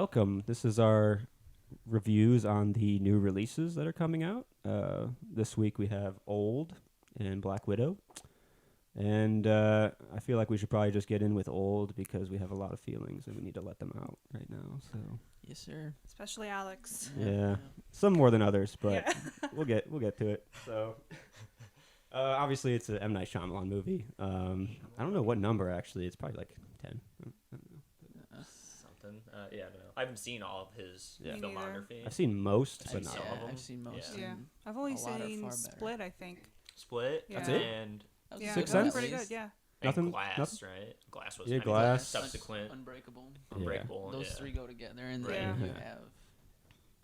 Welcome. This is our reviews on the new releases that are coming out. This week we have Old and Black Widow. And I feel like we should probably just get in with Old because we have a lot of feelings and we need to let them out right now. So Yes, sir. Especially Alex. yeah, some more than others, but Yeah. we'll get to it. So obviously it's an M. Night Shyamalan movie. I don't know what number actually. It's probably like 10. I don't know. Something. Yeah, I don't know. I haven't seen all of his Yeah. Me neither. filmography. I've seen most, I've but seen not some all. of them. I've seen most. Yeah. and I've only a lot are seen far better. Split, I think. Split. Yeah. That's it? And, That was Yeah, a Sixth good one, Sense? at pretty least. good, yeah. Nothing- Glass, nothing? right? Glass was Yeah, I mean, Glass. subsequent. Unbreakable. Yeah. Unbreakable. Those yeah. three go together, and Right. then you Yeah. have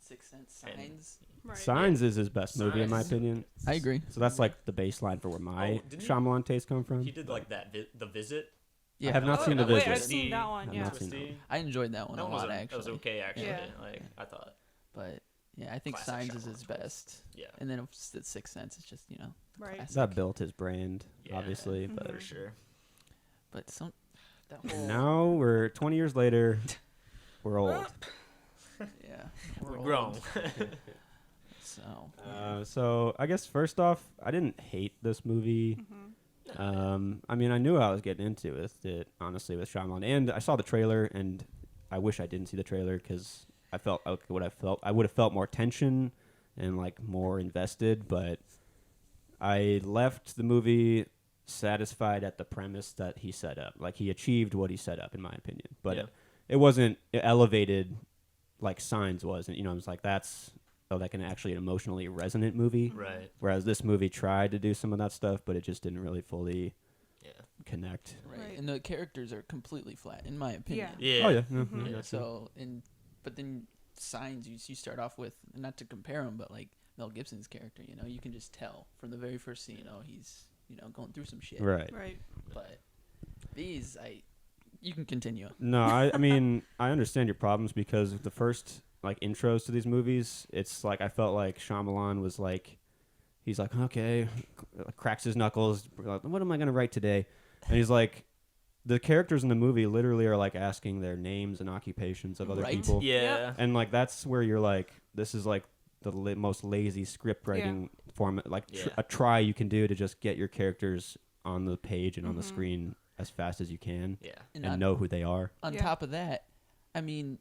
Sixth Sense, And- Signs. Right. Signs is his best movie in my Signs. opinion. I agree. So that's like the baseline for where my Oh, didn't he- Shyamalan taste come from. He did like that. The Visit. Yeah, I have not Oh, seen The wait, Visit. I've seen that one, I've yeah. not seen that Twisty. one. I enjoyed that one That a one was, lot, that actually. was okay, actually. Yeah. Like I thought. But yeah, I think Classic Signs is Shyamalan his choice. best. Yeah. And then it's the Sixth Sense. It's just Right. classic. That built his brand, Yeah. obviously. Mhm. But For sure. But that whole now we're 20 years later. We're old. yeah, We're old. grown. So So I guess first off, I didn't hate this movie. I mean, I knew I was getting into it, honestly, with Shyamalan. And I saw the trailer, and I wish I didn't see the trailer because I felt like I would have felt more tension and like more invested. But I left the movie satisfied at the premise that he set up. Like he achieved what he set up, in my opinion. But Yeah. it wasn't elevated like Signs was. And, I was like, that's like an actually an emotionally resonant movie. Right. Whereas this movie tried to do some of that stuff, but it just didn't really fully Yeah. connect. right. And the characters are completely flat, in my opinion. Yeah. Oh yeah. Mhm. Yeah. So but then Signs, you start off with, not to compare him, but like Mel Gibson's character, you can just tell from the very first scene, he's going through some shit. Right. Right. But these, you can continue. No, I mean I understand your problems because the first like intros to these movies, it's like I felt like Shyamalan was like, he's like, okay, cracks his knuckles. Like, what am I gonna write today? And he's like, the characters in the movie literally are like asking their names and occupations of other Right. people. Yeah. And like that's where you're like, this is like the most lazy script writing format, like Yeah. a try you can do to just get your characters on the page and on the Mhm. screen as fast as you can Yeah. and on, know who they are. on Yeah. top of that, I mean,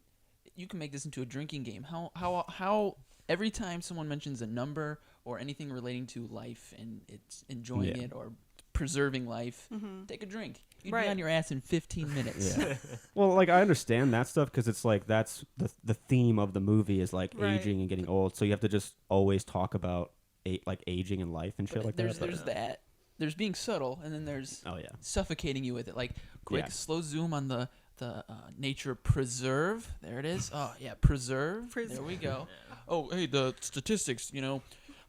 you can make this into a drinking game. How every time someone mentions a number or anything relating to life and it's enjoying Yeah. it or preserving life, Mm-hmm. take a drink. You'd Right. be on your ass in 15 minutes. Yeah. Well, like I understand that stuff because it's like that's the theme of the movie is like Right. aging and getting old. So you have to just always talk about like aging and life and shit But like there's that. there's that. There's being subtle, and then there's Oh yeah. suffocating you with it. Like quick, Yeah. slow zoom on the nature preserve. There it is. Oh yeah, preserve. There we go. Oh hey, the statistics.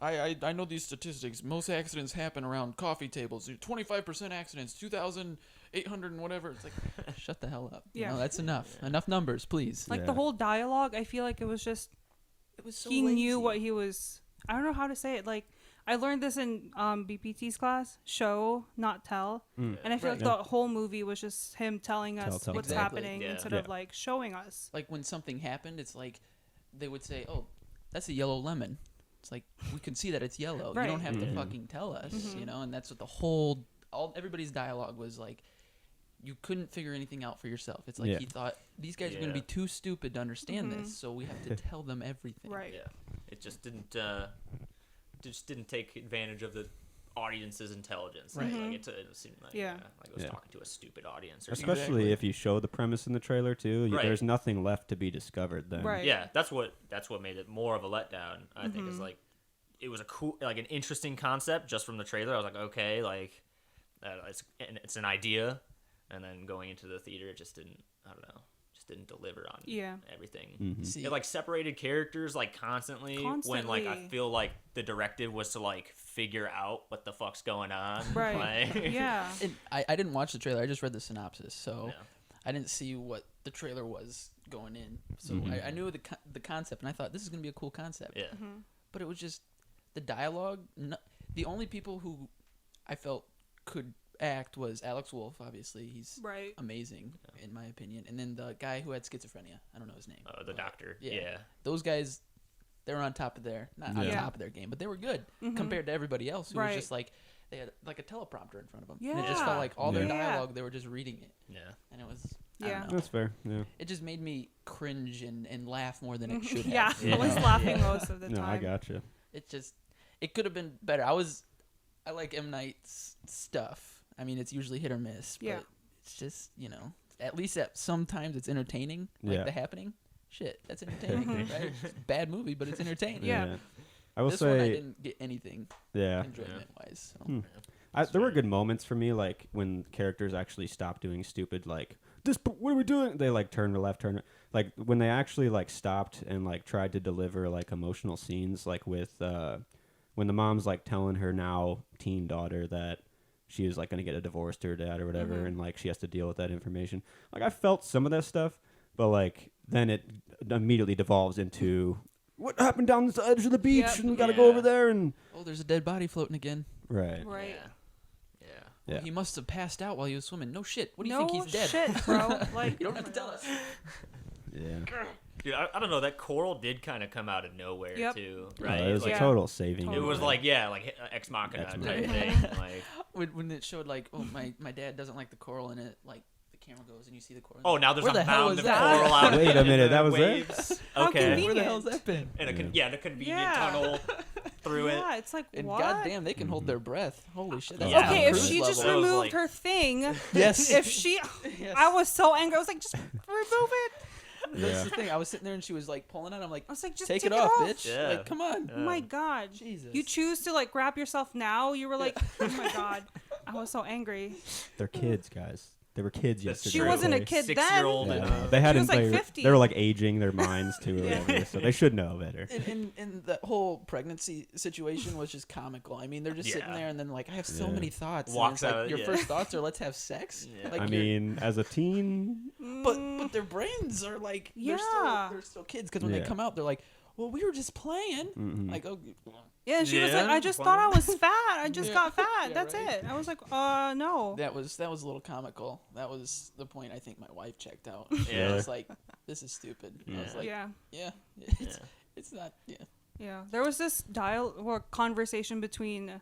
I know these statistics. Most accidents happen around coffee tables. 25% accidents. 2,800 and whatever. It's like, shut the hell up. Yeah. That's enough. Yeah. Enough numbers, please. Like Yeah. the whole dialogue, I feel like it was just It was so he knew lazy. what he was. I don't know how to say it. Like I learned this in BPT's class. Show, not tell. Mm. And I feel Right. like the whole movie was just him telling us Tell. what's Exactly. happening Yeah. instead Yeah. of like showing us. Like when something happened, it's like they would say, "Oh, that's a yellow lemon." It's like we can see that it's yellow. Right. You don't have Mhm. to fucking tell us, Mhm. And that's what everybody's dialogue was like. You couldn't figure anything out for yourself. It's like Yeah. he thought these guys are going to Yeah. be too stupid to understand Mhm. this, so we have to tell them everything. Right. Yeah. It just didn't take advantage of the audience's intelligence. Right. Like it seemed like Yeah. like it was Yeah. talking to a stupid audience. Or Especially Exactly. if you show the premise in the trailer too, Right. there's nothing left to be discovered then. Right. Yeah, that's what made it more of a letdown. I think is Mhm. like it was a cool, like an interesting concept just from the trailer. I was like, okay, like it's an idea, and then going into the theater, it just didn't. I don't know, just didn't deliver on Yeah. everything. Mhm. See, It like separated characters like constantly, when like I Constantly. feel like the directive was to like figure out what the fuck's going on. Right. Like, Yeah. and I didn't watch the trailer. I just read the synopsis, so Yeah. I didn't see what the trailer was going in. So Mhm. I knew the concept, and I thought this is going to be a cool concept. Yeah. Mm-hmm. But it was just the dialogue. The only people who I felt could act was Alex Wolff. Obviously, he's Right. amazing in my opinion. And then the guy who had schizophrenia, I don't know his name. The doctor. Yeah. Yeah. Those guys, they were on top of not on Yeah. top of their game, but they were good compared to everybody else who was just like they had like a teleprompter in front of them. And it just felt Yeah. like all their Yeah. dialogue, they were just reading it. Yeah. And it was I Yeah. don't know. That's fair. Yeah. It just made me cringe and laugh more than it should Yeah, have. I was laughing most of the No, I time. gotcha. It could have been better. I like M. Night's stuff. I mean, it's usually hit or miss, but Yeah. it's just, at least sometimes it's entertaining, like Yeah. The Happening. Shit, that's entertaining, right? It's a bad movie, but it's entertaining. Yeah. I will This one I say, didn't get anything yeah. enjoyment-wise. So. Hmm. There were good moments for me, like when characters actually stopped doing stupid, like what are we doing? They like turn to left, turn like when they actually like stopped and like tried to deliver like emotional scenes, like with when the mom's like telling her now teen daughter that she is like gonna get a divorce to her dad or whatever, and like she has to deal with that information. Like I felt some of that stuff, but like then it immediately devolves into what happened down the edge of the beach, Yep. and we gotta go over there and Oh, there's a dead body floating again. right. Right. Yeah. Yeah. He must have passed out while he was swimming. No shit. What do you No think he's dead? shit, bro. Like You don't oh have to my tell God. us. Yeah. Dude, I don't know. That coral did kind of come out of nowhere Yep. too, No, right? it was Like, a total saving. It was Totally. like ex machina Ex type machina. thing. Like, When it showed like, oh my dad doesn't like the coral in it, like the camera goes and you see the coral. oh, now there's Where a the hell mound is of that? coral out. Wait a in minute, the that was it? waves. How Okay. convenient. Where the hell's that been? And a the convenient Yeah. tunnel through it. Yeah, it's like And what? goddamn, they can hold their breath. Holy shit. That's Yeah. on Okay, a if cruise she just level. That was removed like- her thing, Yes. if she, Yes. I was so angry. I was like, just remove it. That's Yeah. the thing. I was sitting there and she was like pulling it. I'm like, I was like, just take it off, bitch. Yeah. Like, come on. Oh my god. Jesus. You choose to like grab yourself now. You were like, oh my god. I was so angry. They're kids, guys. They were kids That's yesterday. She wasn't a okay? kid then. 6-year-old. Yeah. And, They hadn't. was, like, they, 50. they were like aging their minds too, or Yeah. whatever. So they should know better. And the whole pregnancy situation was just comical. I mean, they're just sitting Yeah. there and then like, I have so Yeah. many thoughts. and Walks it's like, out, your yeah. first thoughts are let's have sex. Yeah. Like I you're- mean, as a teen, but their brains are like Yeah. they're still kids because when Yeah. they come out they're like, well, we were just playing. mhm. Like, oh, Yeah, and she was like, Yeah, I just fine. thought I was fat. I just Yeah. got fat. Yeah, That's right. it. I was like, no. that was a little comical. That was the point I think my wife checked out. Yeah. It was like, this is stupid. I was like, Yeah. it's not. Yeah. Yeah. There was this conversation between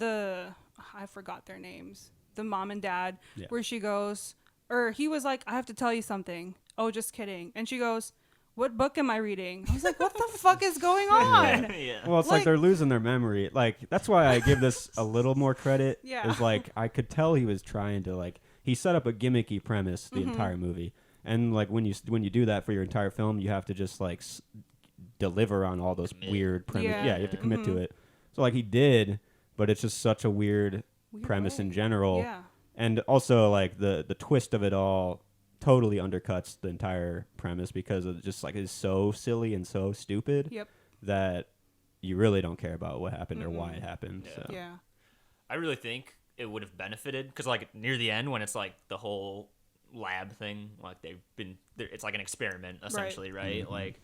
I forgot their names, the mom and dad, Yeah. where she goes, or he was like, I have to tell you something. Oh, just kidding. And she goes, what book am I reading? I was like, what the fuck is going on? yeah. Well, it's like Like- they're losing their memory. Like that's why I give this a little more credit. Yeah. Is like I could tell he was trying to like he set up a gimmicky premise the Mm-hmm. entire movie, and like when you do that for your entire film, you have to just like deliver on all those Commit. weird premise. Yeah. Yeah, you have to commit to Mhm. it. So like he did, but it's just such a weird premise in way. general. Yeah. And also like the twist of it all totally undercuts the entire premise because it just like is so silly and so stupid Yep. that you really don't care about what happened or why it happened. Yeah. So Yeah. I really think it would have benefited because, like, near the end when it's like the whole lab thing, like it's like an experiment essentially, right? Mm-hmm. Like,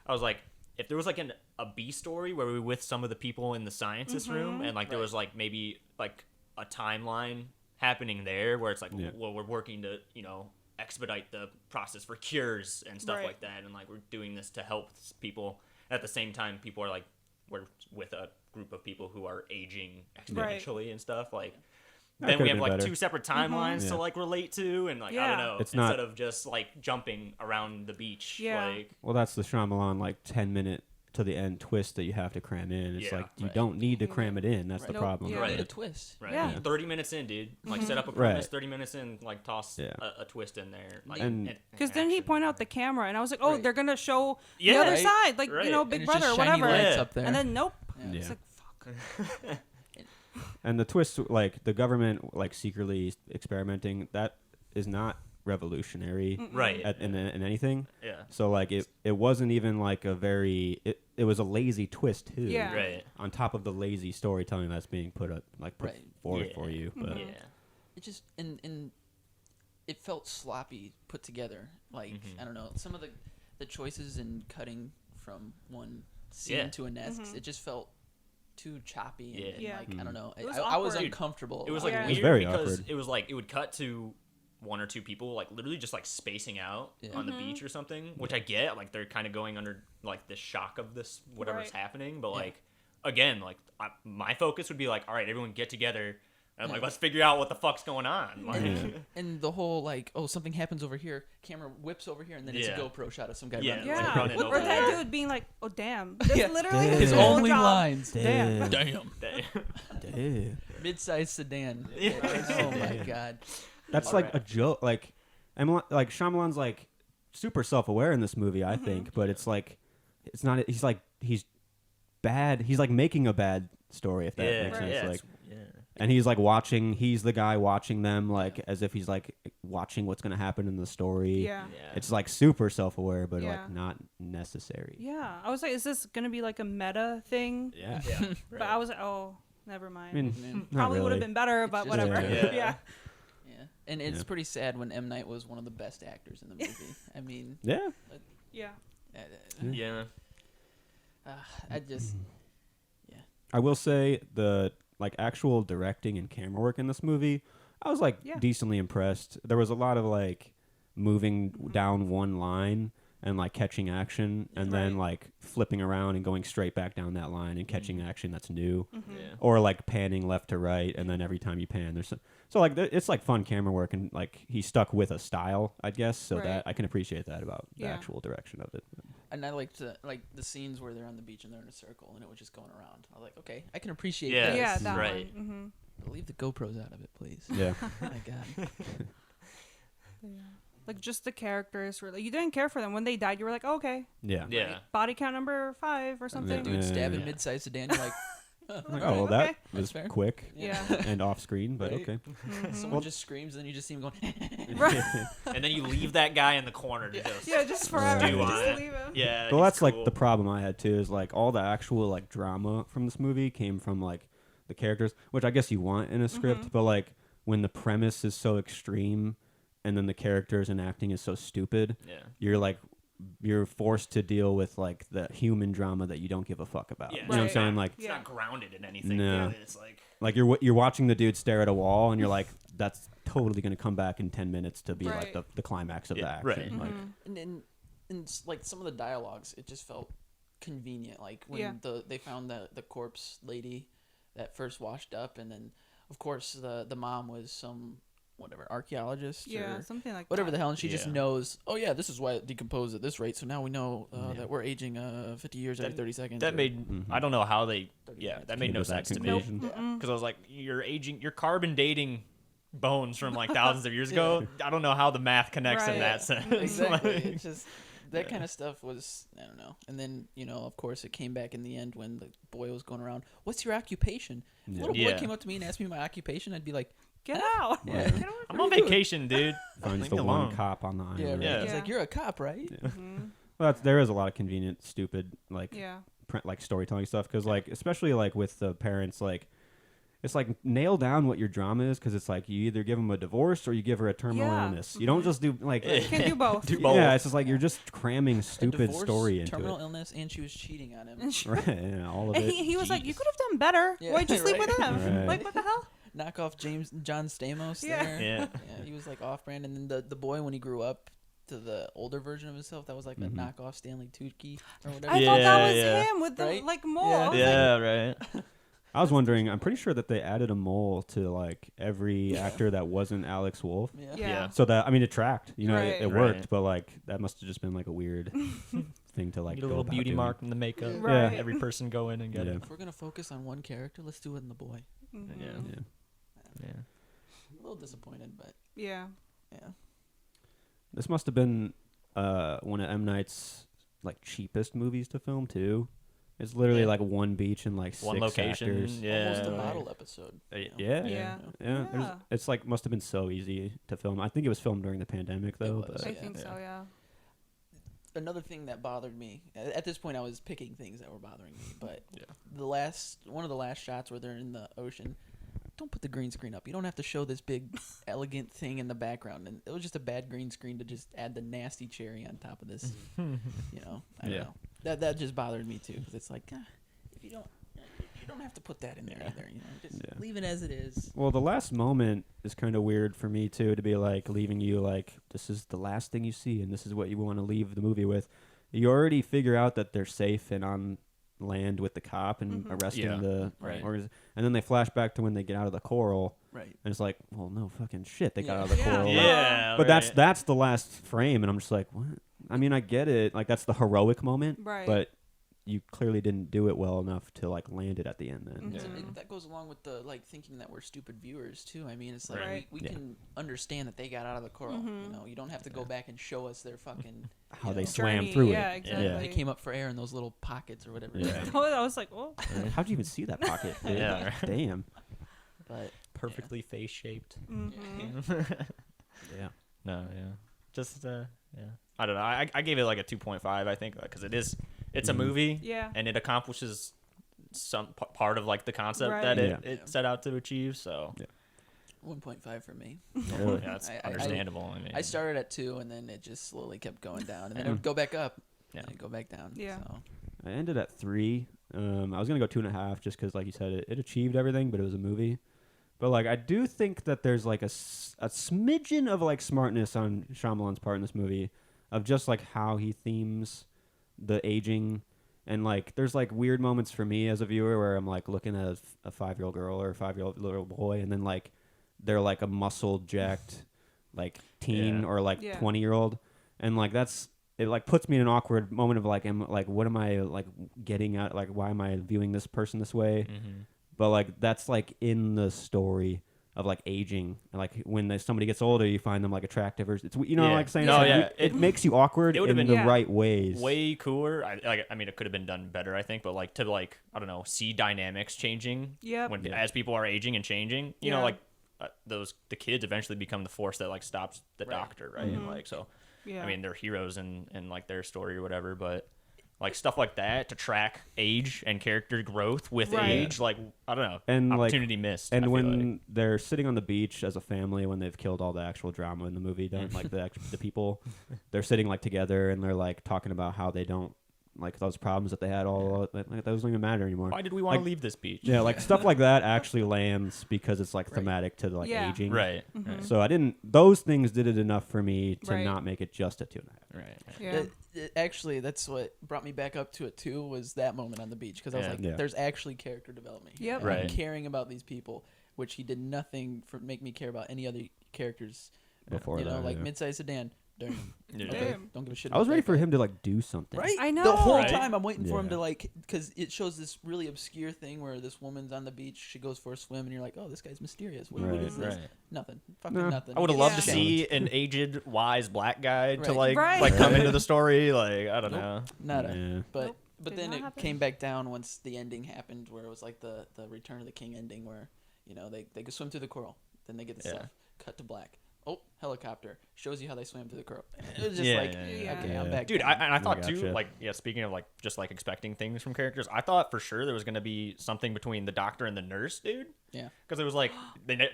I was like, if there was like a B story where we were with some of the people in the scientist room and like there was like maybe like a timeline happening there where it's like, Yeah. well, we're working to expedite the process for cures and stuff Right. like that, and like we're doing this to help people. At the same time, people are like, we're with a group of people who are aging exponentially and stuff. Like, That then could've we have been like better. two separate timelines Yeah. to like relate to, and like I Yeah. don't know, It's instead not- of just like jumping around the beach. Yeah. Like, well, that's the Shyamalan like 10-minute to the end twist that you have to cram in. It's Yeah, like you right. don't need to cram it in. That's Right. the Nope. problem. Yeah. with Right. it. A twist. right, Yeah. 30 minutes in, dude. Like set up a Right. premise. 30 minutes in, like toss Yeah. a twist in there. Like, And- Because then he action. pointed out the camera, and I was like, oh, Right. they're gonna show Yeah. the other Right. side, like Right. you know, And Big it's Brother or just shiny whatever. lights Yeah. up there. And then nope. Yeah. It's like fuck. And the twist, like the government, like secretly experimenting, that is not revolutionary right. in anything. Yeah. So like it wasn't even like a very it was a lazy twist too. Yeah. Right. On top of the lazy storytelling that's being put Right. forward Yeah. for you. But Yeah. It just and it felt sloppy put together. Like I don't know, some of the choices in cutting from one scene Yeah. to a next, it just felt too choppy. And, Yeah. like I don't know. It was I was awkward. uncomfortable. It was about like Yeah. It was weird very because awkward. it was like it would cut to one or two people like literally just like spacing out Yeah. on the beach or something, which I get. Like they're kind of going under like the shock of this whatever's Right. happening, but Yeah. like again, like my focus would be like, all right, everyone get together. And like, Yeah. let's figure out what the fuck's going on. Like, Yeah. And the whole like, oh, something happens over here, camera whips over here, and then it's a Yeah. GoPro shot of some guy Yeah, running. like, Yeah. running Or over that there. dude being like, "Oh damn!" That's Yeah. literally Damn. his His whole only job. lines. Damn. Damn. Damn. Mid-sized sedan. Yeah. Oh my god. That's like a joke. Like, like Shyamalan's like super self-aware in this movie, I think, but it's like, it's not. He's bad. He's like making a bad story, if that yeah, makes Right. sense. yeah, Like, it's- yeah. and he's like watching. He's the guy watching them, like as if he's like watching what's gonna happen in the story. Yeah. Yeah. It's like super self-aware, but Yeah. like not necessary. Yeah. I was like, is this gonna be like a meta thing? Yeah. Yeah. But I was like, oh, never I mind. mean, Man. not Probably would have really. been better, It's but just- whatever. Yeah. Yeah. Yeah. And it's Yeah. pretty sad when M. Night was one of the best actors in the movie. I mean, Yeah. Yeah. uh, Yeah. I just I will say the like actual directing and camera work in this movie, I was like Yeah. decently impressed. There was a lot of like moving down one line and like catching action and then Right. like flipping around and going straight back down that line and catching action that's new, Mm-hmm. Yeah. or like panning left to right and then every time you pan there's so like it's like fun camera work and like he stuck with a style, I guess, so Right. that I can appreciate that about the Yeah. actual direction of it. and I liked the scenes where they're on the beach and they're in a circle and it was just going around. I was like, okay, I can appreciate Yeah. this. Yeah, that Right. one. Leave the GoPros out of it, please. Yeah. My God. Yeah. Like just the characters were like, you didn't care for them when they died. You were like, oh, okay, Yeah. Yeah. body count number 5 or The something. dude stabbing Yeah. mid-sized sedan. You're like, Like, Alright, oh well, that okay. was fair. quick Yeah. and off screen, but Right. okay. someone just screams and then you just see him going. Right. And then you leave that guy in the corner to just Yeah, just forever. stew on Just it. leave him. Yeah. Well, he's that's like cool. the problem I had too. Is like all the actual like drama from this movie came from like the characters, which I guess you want in a script, but like when the premise is so extreme and then the characters and acting is so stupid, Yeah. you're forced to deal with like the human drama that you don't give a fuck about. Yeah. You know what I'm Right. saying? Like It's Yeah. not grounded in anything. No. Really. It's like you're watching the dude stare at a wall and you're like, that's totally gonna come back in 10 minutes to be like Right. the climax of the Yeah, action. right. Like, And like some of the dialogues, it just felt convenient. Like when Yeah. they found the corpse lady that first washed up, and then of course the mom was some whatever archaeologist Yeah, or something like whatever that. the hell, and she just Yeah. knows. Oh yeah, this is why it decomposed at this rate. So now we know Yeah. that we're aging 50 years every 30 seconds. that or- made I don't know how they 30 yeah minutes. that made Came no to that sense to me conclusion. because I was like you're carbon dating bones from like thousands of years ago. I don't know how the math connects Right. in that sense. Exactly. Like, It's just that Yeah. kind of stuff was I don't know. And then of course it came back in the end when the boy was going around. What's your occupation? If a little boy Yeah. came up to me and asked me my occupation, I'd be like, Get out. Yeah. Get away I'm from on me. vacation, dude. finds Leave the me one alone. cop on the island. yeah, right. Yeah. He's Yeah. like, you're a cop, right? Well, there is a lot of convenient, stupid, like Yeah. like storytelling stuff because like especially like with the parents, like it's like nail down what your drama is because it's like you either give them a divorce or you give her a terminal Yeah. illness. You don't just do like Can't do both. Do both. yeah, it's just like you're just cramming A stupid divorce, story into terminal it. illness, and she was cheating on him. Right, yeah, all of And it. he was like, you Jeez. could have done better. Yeah, Why'd you sleep with right. him? Right. Like, what the hell? Knock off John Stamos Yeah. there. Yeah. Yeah, he was like off-brand, and then the boy when he grew up to the older version of himself, that was like a knockoff Stanley Tucci or whatever. I thought that was Yeah. him with the Right? like mole. Yeah. I was like, Yeah, right. I was wondering. I'm pretty sure that they added a mole to like every actor that wasn't Alex Wolff. Yeah. yeah. So that I mean, it tracked. You know, Right. it worked, Right. but like that must have just been like a weird thing to like Get a go little about beauty doing. mark in the makeup. Right. Every person go in and get Yeah. it. If we're gonna focus on one character, let's do it in the boy. Mhm. Yeah. Yeah. Yeah. A little disappointed, but Yeah. yeah. This must have been one of M. Night's like cheapest movies to film too. It's literally Yeah. like one beach and like One six location. actors. Yeah. Almost a Right. model episode. you know? Yeah. Yeah. Yeah, Yeah. it's like must have been so easy to film. I think it was filmed during the pandemic though. was, But I yeah. think so, yeah. Another thing that bothered me at this point, I was picking things that were bothering me, but Yeah. one of the last shots where they're in the ocean, don't put the green screen up. You don't have to show this big, elegant thing in the background, and it was just a bad green screen to just add the nasty cherry on top of this. I don't Yeah. know. That just bothered me too, because it's like, if you don't, You don't have to put that in there either. You know, just Yeah. leave it as it is. Well, the last moment is kind of weird for me too, to be like leaving you like this is the last thing you see, and this is what you want to leave the movie with. You already figure out that they're safe and on land with the cop and arresting Yeah. the Right. and then they flash back to when they get out of the coral, Right. and it's like, well, no fucking shit, they got Yeah. out of the Yeah. coral. Yeah, But right. that's the last frame, and I'm just like, what? I mean, I get it, like that's the heroic moment, Right. but you clearly didn't do it well enough to like land it at the end. Then So that goes along with the like thinking that we're stupid viewers too. I mean, it's like Right. we Yeah. can understand that they got out of the coral. You know, you don't have to go back and show us their fucking how you they know, swam Journey, through yeah, it. exactly. Yeah. they came up for air in those little pockets or whatever. Yeah. I was like, oh. How'd you even see that pocket? dude? Yeah, right. Damn. But Perfectly face shaped. Yeah. No, yeah. Just yeah. I don't know. I gave it like a 2.5. I think because it's a movie. Yeah. And it accomplishes some part of like the concept Right. that it, Yeah. it set out to achieve. So 1.5 for me. Really? yeah, that's I- understandable. I mean, I started at 2, and then it just slowly kept going down, and then it would go back up, Yeah. and it'd go back down. Yeah. So. I ended at 3. I was gonna go 2.5 just because, like you said, it achieved everything, but it was a movie. But like, I do think that there's like a smidgen of like smartness on Shyamalan's part in this movie, of just like how he themes the aging, and like there's like weird moments for me as a viewer where I'm like looking at a 5-year-old girl or a 5-year-old little boy, and then like they're like a muscled, jacked, like teen Yeah. or like Yeah. 20-year-old, and like it like puts me in an awkward moment of like, what am I like getting at? Like, why am I viewing this person this way? But like that's like in the story of like aging, and like when somebody gets older, you find them like attractive, or it's Yeah. like saying No, it's like, yeah. it makes you awkward it in would've the been Yeah. right ways. way cooler. I mean, it could have been done better, I think. But like to like I don't know, see dynamics changing. Yep. When Yeah. as people are aging and changing, you Yeah. know, like the kids eventually become the force that like stops the Right. doctor, right? And like so. Yeah. I mean, they're heroes in like their story or whatever, but like stuff like that to track age and character growth with Right. age, like I don't know, And, like- opportunity missed. I And feel when like. they're sitting on the beach as a family, when they've killed all the actual drama in the movie, done like the people, they're sitting like together and they're like talking about how they don't like those problems that they had all like that doesn't even matter anymore. Why did we want to like- leave this beach? Yeah, like stuff like that actually lands because it's like Right. thematic to like Yeah. aging. Right. So I didn't. Those things did it enough for me to Right. not make it just a 2.5. Right. Yeah. Actually, that's what brought me back up to it too. Was that moment on the beach, because I was Yeah. like, Yeah. "There's actually character development here. Yep. I'm Right. caring about these people," which he did nothing for make me care about any other characters. Before you know, that, like yeah. mid-sized sedan. Darn. Yeah. Okay, Damn. don't give a shit. I was about ready that for guy. him to like do something. Right? I know. The whole Right? time I'm waiting for him Yeah. to like, because it shows this really obscure thing where this woman's on the beach, she goes for a swim, and you're like, oh, this guy's mysterious. What Right. is this? Right. Nothing. Fucking No. nothing. I would have He loved gets to Yeah. see an aged, wise black guy to Right. like Right. like come Right. into the story. Like I don't Nope. know. Nada. Yeah. But Nope, but did then not it happen. came back down once the ending happened, where it was like the Return of the King ending, where you know they could swim through the coral, then they get the Yeah. stuff, cut to black. Oh, helicopter shows you how they swam through the coral. It was just Yeah, like, yeah, yeah. okay, Yeah. I'm back. Dude, down. I thought too, gotcha. like, yeah, speaking of, like, just, like, expecting things from characters, I thought for sure there was going to be something between the doctor and the nurse, dude. Yeah. Because it was like,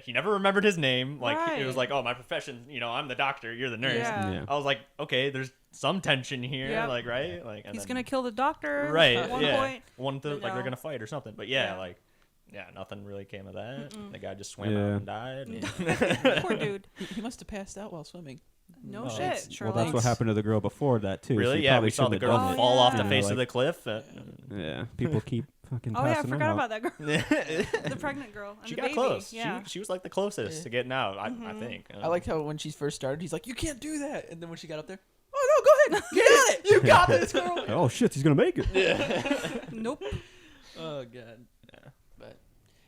he never remembered his name. Like, it was Right. like, oh, my profession, you know, I'm the doctor, you're the nurse. Yeah. Yeah. I was like, okay, there's some tension here, Yep. like, right? Like, and He's then- gonna kill the doctor. right, At one yeah. point. One thing, But like, they're no. going to fight or something. But yeah, Yeah. like, yeah, nothing really came of that. The guy just swam Yeah. out and died. Poor dude. He must have passed out while swimming. No Oh, shit. thanks. Well, Sherlock. that's what happened to the girl before that too. Really? She Yeah, probably we saw the shouldn't girl have done Oh, fall yeah. off the Yeah, face like- of the cliff. it. Yeah, people keep fucking Oh yeah, I passing forgot out. about that girl. The pregnant girl. And She the got baby. close. Yeah. She was like the closest Yeah. to getting out, I think. I liked how when she first started, he's like, "You can't do that," and then when she got up there, "Oh no, go ahead, get on it, you got this, girl." Oh shit, he's gonna make it. Nope. Oh god. Yeah. But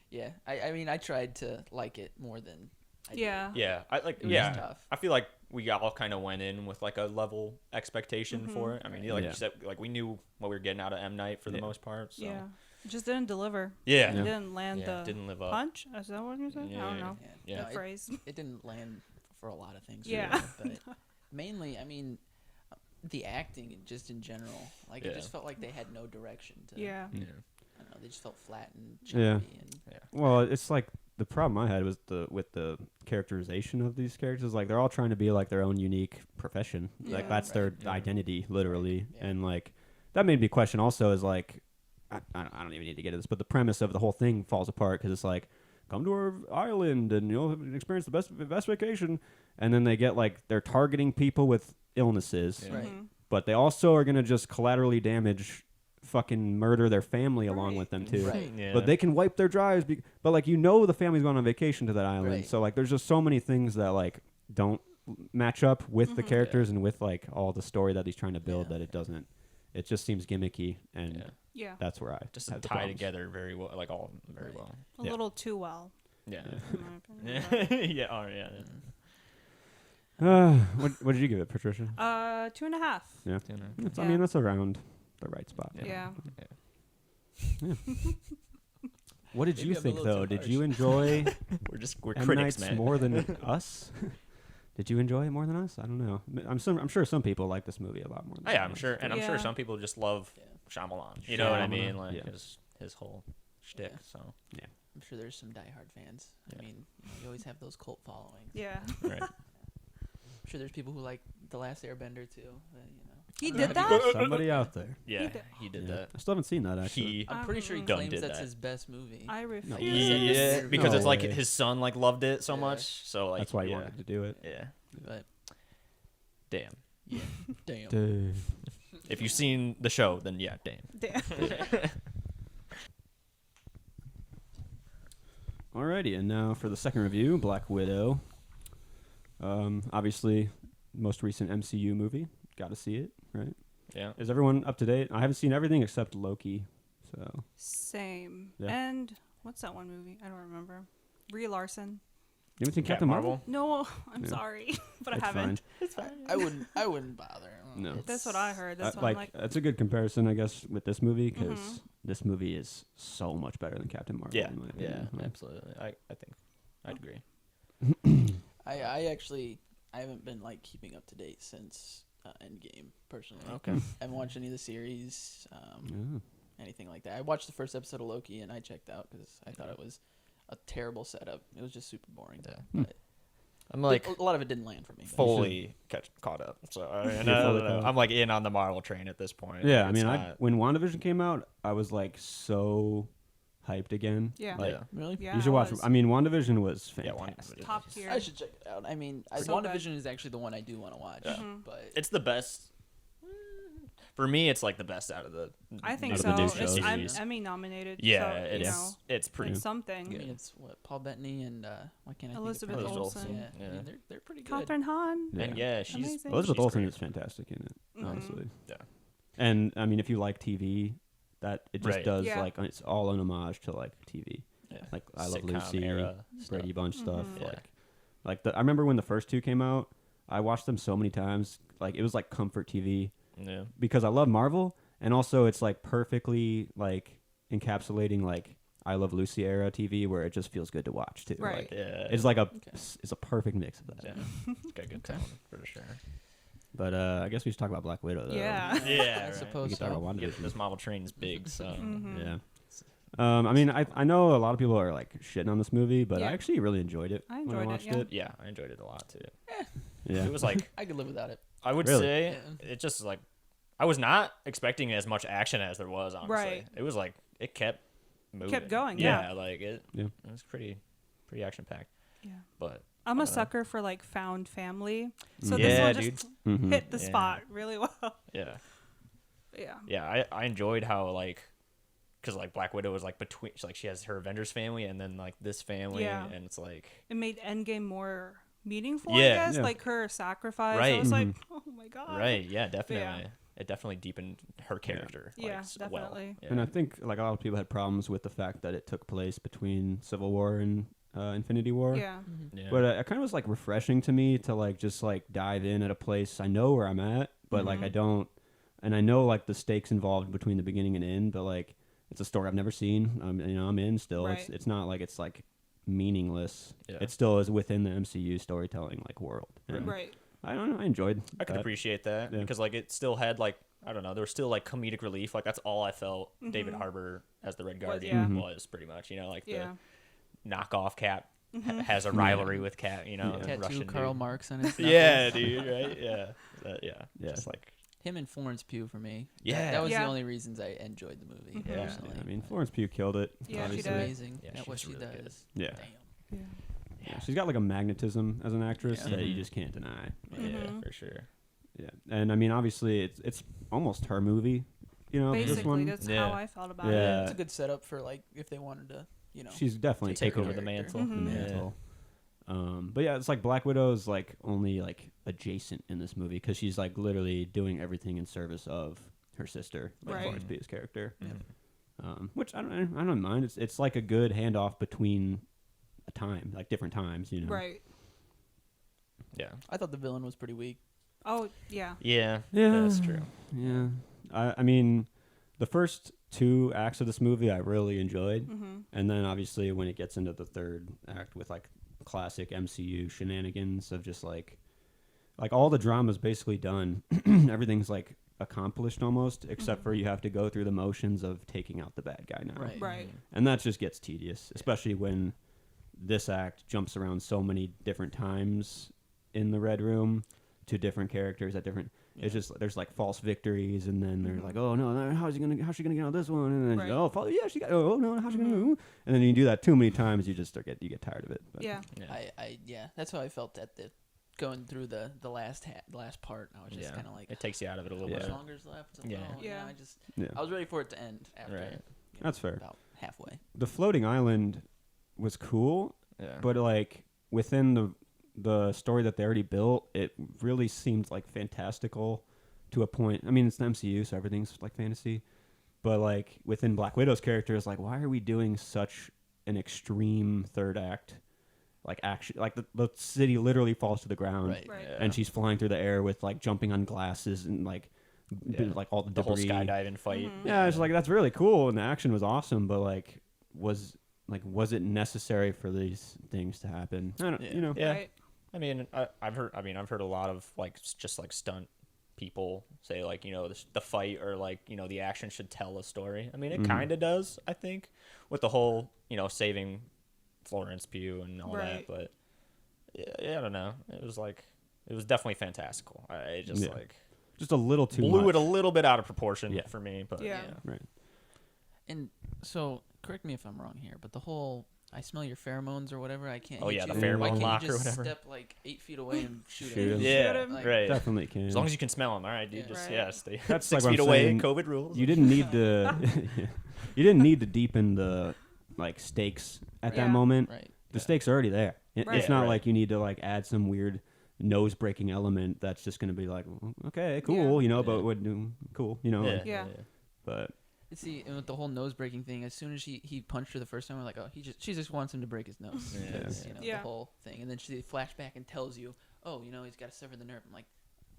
yeah, I mean, I tried to like it more than. I did. Yeah. Yeah, I like. It was Yeah, tough. I feel like we all kind of went in with like a level expectation for it. I mean, like Yeah. you said, like we knew what we were getting out of M Night for the Yeah. most part. So. Yeah. Just didn't deliver. Yeah. It Yeah. didn't land Yeah, the didn't live up. punch. Is that what you said? I don't know. Yeah. No, The it, phrase. it didn't land for a lot of things. Yeah. Really, but mainly, I mean, the acting and just in general, like Yeah. it just felt like they had no direction. To, Yeah. Yeah. I don't know. They just felt flat and Yeah. choppy. And Well, it's like the problem I had was with the characterization of these characters. Like they're all trying to be like their own unique profession. Like Yeah. that's their Right. identity, literally. Yeah. And like that made me question also is like I don't even need to get into this, but the premise of the whole thing falls apart because it's like, come to our island and you'll experience the best vacation, and then they get like they're targeting people with illnesses, Right. but they also are gonna just collaterally damage, fucking murder their family along with them too. Right. Yeah. But they can wipe their drives, but like the family's going on vacation to that island, Right. so like there's just so many things that like don't match up with the characters and with like all the story that he's trying to build that it doesn't. It just seems gimmicky, and Yeah. that's where I just have the tie problems. together very well, like all very well. A little too well. Yeah. In my opinion. Yeah. Yeah. Oh, yeah. What did you give it, Patricia? 2.5. Yeah, I Yeah. mean that's around the right spot. Yeah. What did Maybe you I'm a think little though? too Did you enjoy We're M. critics, Night's man. more than us? Did you enjoy it more than us? I don't know. I'm sure some people like this movie a lot more. Than Oh, yeah, us. I'm sure, and I'm Yeah. sure some people just love Shyamalan. You know what I mean? Like Yeah. his whole shtick. Yeah. So I'm sure there's some diehard fans. I mean, you always have those cult followings. Yeah. right. I'm sure there's people who like The Last Airbender too. He I don't did know. that? Somebody out there. Yeah, did- he did Yeah. that. I still haven't seen that actually. He I'm pretty sure he Done claims did that's that. his best movie. I refuse. Yeah, because No it's like way. his son like loved it so Yeah. much. So like That's why he wanted to do it. Yeah. But Damn. yeah, damn. Dude. If you've seen the show, then yeah, damn. Damn. Alrighty, and now for the second review, Black Widow. Obviously, most recent MCU movie. Got to see it, right? Yeah. Is everyone up to date? I haven't seen everything except Loki. So Same. Yeah. And what's that one movie? I don't remember. Brie Larson. you haven't seen Captain Captain Marvel? No, I'm Yeah. sorry, but It's I haven't. I wouldn't bother. No. That's what I heard. That's what Like I'm like. that's a good comparison, I guess, with this movie because Mhm. this movie is so much better than Captain Marvel. Yeah. in my Yeah. opinion. Like, Absolutely. I think I'd agree. I actually I haven't been like keeping up to date since Endgame personally. Okay. I haven't watched any of the series, yeah. anything like that. I watched the first episode of Loki and I checked out because I thought it was a terrible setup. It was just super boring. Yeah. But I'm like a lot of it didn't land for me. but- fully caught up. So I mean, You're I fully don't know. caught up. I'm like in on the Marvel train at this point. Yeah, Like, I mean, it's not- when WandaVision came out, I was like so hyped again. Yeah. Like, yeah. Really? Yeah. you should it watch. was I mean, WandaVision was Yeah, fantastic. WandaVision. top tier. I should check it out. I mean, So WandaVision is actually the one I do want to watch. Yeah. But It's the best. For me, it's like the best out of the. I think Out of so. the new It's shows. Emmy nominated. Yeah, so, you know, it's pretty. it's something. I mean, it's what Paul Bettany and why can't I Elizabeth think of her name? Olsen. Yeah, I Yeah. mean, they're pretty good. Catherine Hahn. And yeah, she's Amazing. Elizabeth she's Olsen great. is fantastic in it, Mhm. honestly. Yeah. And I mean, if you like TV, that it just Right. does Yeah. like it's all an homage to like TV, Yeah. like I Love Sitcom Lucy, era Brady stuff. Bunch stuff. Mhm. Yeah. I remember when the first two came out, I watched them so many times. Like it was like comfort TV Yeah. because I love Marvel, and also it's like perfectly like encapsulating like I Love Lucy era TV where it just feels good to watch too. Right. Like, Yeah. it's like Okay. it's a perfect mix of that. Yeah. It's got good tone for sure. But I guess we should talk about Black Widow though. Yeah. Yeah. I right. suppose We can talk so. about Yeah, WandaVision. this Marvel train is big, so Mhm. Yeah. I mean, I know a lot of people are like shitting on this movie, but Yeah. I actually really enjoyed it I when I enjoyed it, watched yeah. it. yeah, I enjoyed it a lot too. Yeah. It was like I could live without it. I would Really? say Yeah. it just like I was not expecting as much action as there was. Honestly, Right. it was like it kept moving, Kept going, Yeah, like it. Yeah. It was pretty action packed. Yeah. But I'm a Uh, sucker for like found family. So Mhm. this Yeah, one just Mhm. hit the Yeah. spot really well. yeah, Yeah. I enjoyed how like. Because like Black Widow was like between, she has her Avengers family and then like this family, Yeah. and it's like It made Endgame more meaningful, I Yeah. guess. Yeah. Like her sacrifice. I Right. was like, Mhm. oh my God. right, yeah, definitely. It definitely deepened her character. like, Yeah, well. definitely. Yeah. And I think like a lot of people had problems with the fact that it took place between Civil War and Infinity War. Yeah. Yeah. But it kind of was like refreshing to me to like just like dive in at a place I know where I'm at, but like Mhm. I don't, and I know like the stakes involved between the beginning and end, but like it's a story I've never seen. I'm in still. Right. It's not like it's like meaningless. Yeah. It still is within the MCU storytelling like world. And Right. I don't know. I enjoyed. I could that. appreciate that Yeah. because like it still had like I don't know there was still like comedic relief like that's all I felt David Mhm. Harbour as the Red Was, Guardian yeah. Mhm. was pretty much like Yeah. the knockoff Cap Mhm. has a rivalry with Cap Yeah. Tattoo Russian Karl dude. Marx on his Yeah, knuckles. dude, right? Yeah, yeah, Yeah. just like Him and Florence Pugh for me. Yeah. That was the Yeah. only reasons I enjoyed the movie. Yeah. Personally. I mean, Florence Pugh killed it. Yeah, she obviously. did. amazing Yeah, at what she's she really good. does. Yeah. Damn. Yeah. Yeah, she's got like a magnetism as an actress Yeah. that you Mhm. just can't deny. Yeah, Mhm. for sure. Yeah, and I mean, obviously, it's almost her movie. You know, this Basically, one. that's Yeah. how I felt about Yeah. it. It's a good setup for like if they wanted to, you know. She's definitely Take taken over the character. mantle. Mhm. the Yeah. mantle. But yeah, it's like Black Widow's like only like adjacent in this movie because she's like literally doing everything in service of her sister, like Right. Florence Pugh's character. Mhm. Which I don't mind. It's like a good handoff between a time, like different times, you know. Right. Yeah. I thought the villain was pretty weak. Oh, yeah. Yeah. Yeah, That's true. Yeah, I mean, the first 2 acts of this movie I really enjoyed, Mm-hmm. and then obviously when it gets into the third act with like classic MCU shenanigans of just like all the drama's basically done, everything's like accomplished almost, except for you have to go through the motions of taking out the bad guy now, Right. Right. and that just gets tedious, especially when this act jumps around so many different times in the Red Room to different characters at different. It's just there's like false victories, and then they're like, oh no, how's she gonna get out this one? And then Right. yeah, she got. Oh no, how's she gonna? And then you do that too many times, you just you get tired of it. But Yeah. Yeah, that's how I felt at the going through the last part. I was just kind of like, It takes you out of it a little how Yeah. much bit. longer's left? Yeah. Yeah. I was ready for it to end after. Right. you know, That's fair. About halfway. The floating island was cool, Yeah. but like within the story that they already built, it really seemed like fantastical to a point. I mean, it's the MCU, so everything's like fantasy. But like within Black Widow's character, it's like, why are we doing such an extreme third act? Like action, like the city literally falls to the ground, Right. Right. Yeah. and she's flying through the air with like jumping on glasses and like like all the the whole debris. skydiving fight. Mhm. Yeah, it's like that's really cool, and the action was awesome. But was it necessary for these things to happen? I don't, Yeah. you know. Yeah. Right. I mean, I've heard a lot of like just like stunt people say like, you know, the fight or like, you know, the action should tell a story. I mean, it kind of does, I think, with the whole, you know, saving Florence Pugh and all Right. that. But yeah, I don't know. It was definitely fantastical. I just Yeah. like Just a little too blew much. it a little bit out of proportion Yeah. for me. But Yeah. Right. And so, correct me if I'm wrong here, but the whole "I smell your pheromons" or whatever, I can't. Oh, hit yeah, the you. pheromone Why can't lock or you just whatever. step like 8 feet away and shoot Shoot him? him. Yeah, him. Like- right. Definitely can. As long as you can smell them, all right, dude. Yeah. Just Right. stay That's 6 like what feet I'm away. saying. COVID rules. You didn't need to. You didn't need to deepen the like stakes at that Yeah. moment. Right. The stakes are already there. Right. It's not Right. like you need to like add some weird nose breaking element that's just gonna be like, okay, cool, Yeah. you know, Yeah. but would do cool, you know. Yeah. like, Yeah. but See, and with the whole nose breaking thing, as soon as he punched her the first time, we're like, oh, she just wants him to break his nose. Yeah. Because, you know, Yeah. the whole thing. And then she flashback and tells you, oh, you know, he's got to sever the nerve. I'm like,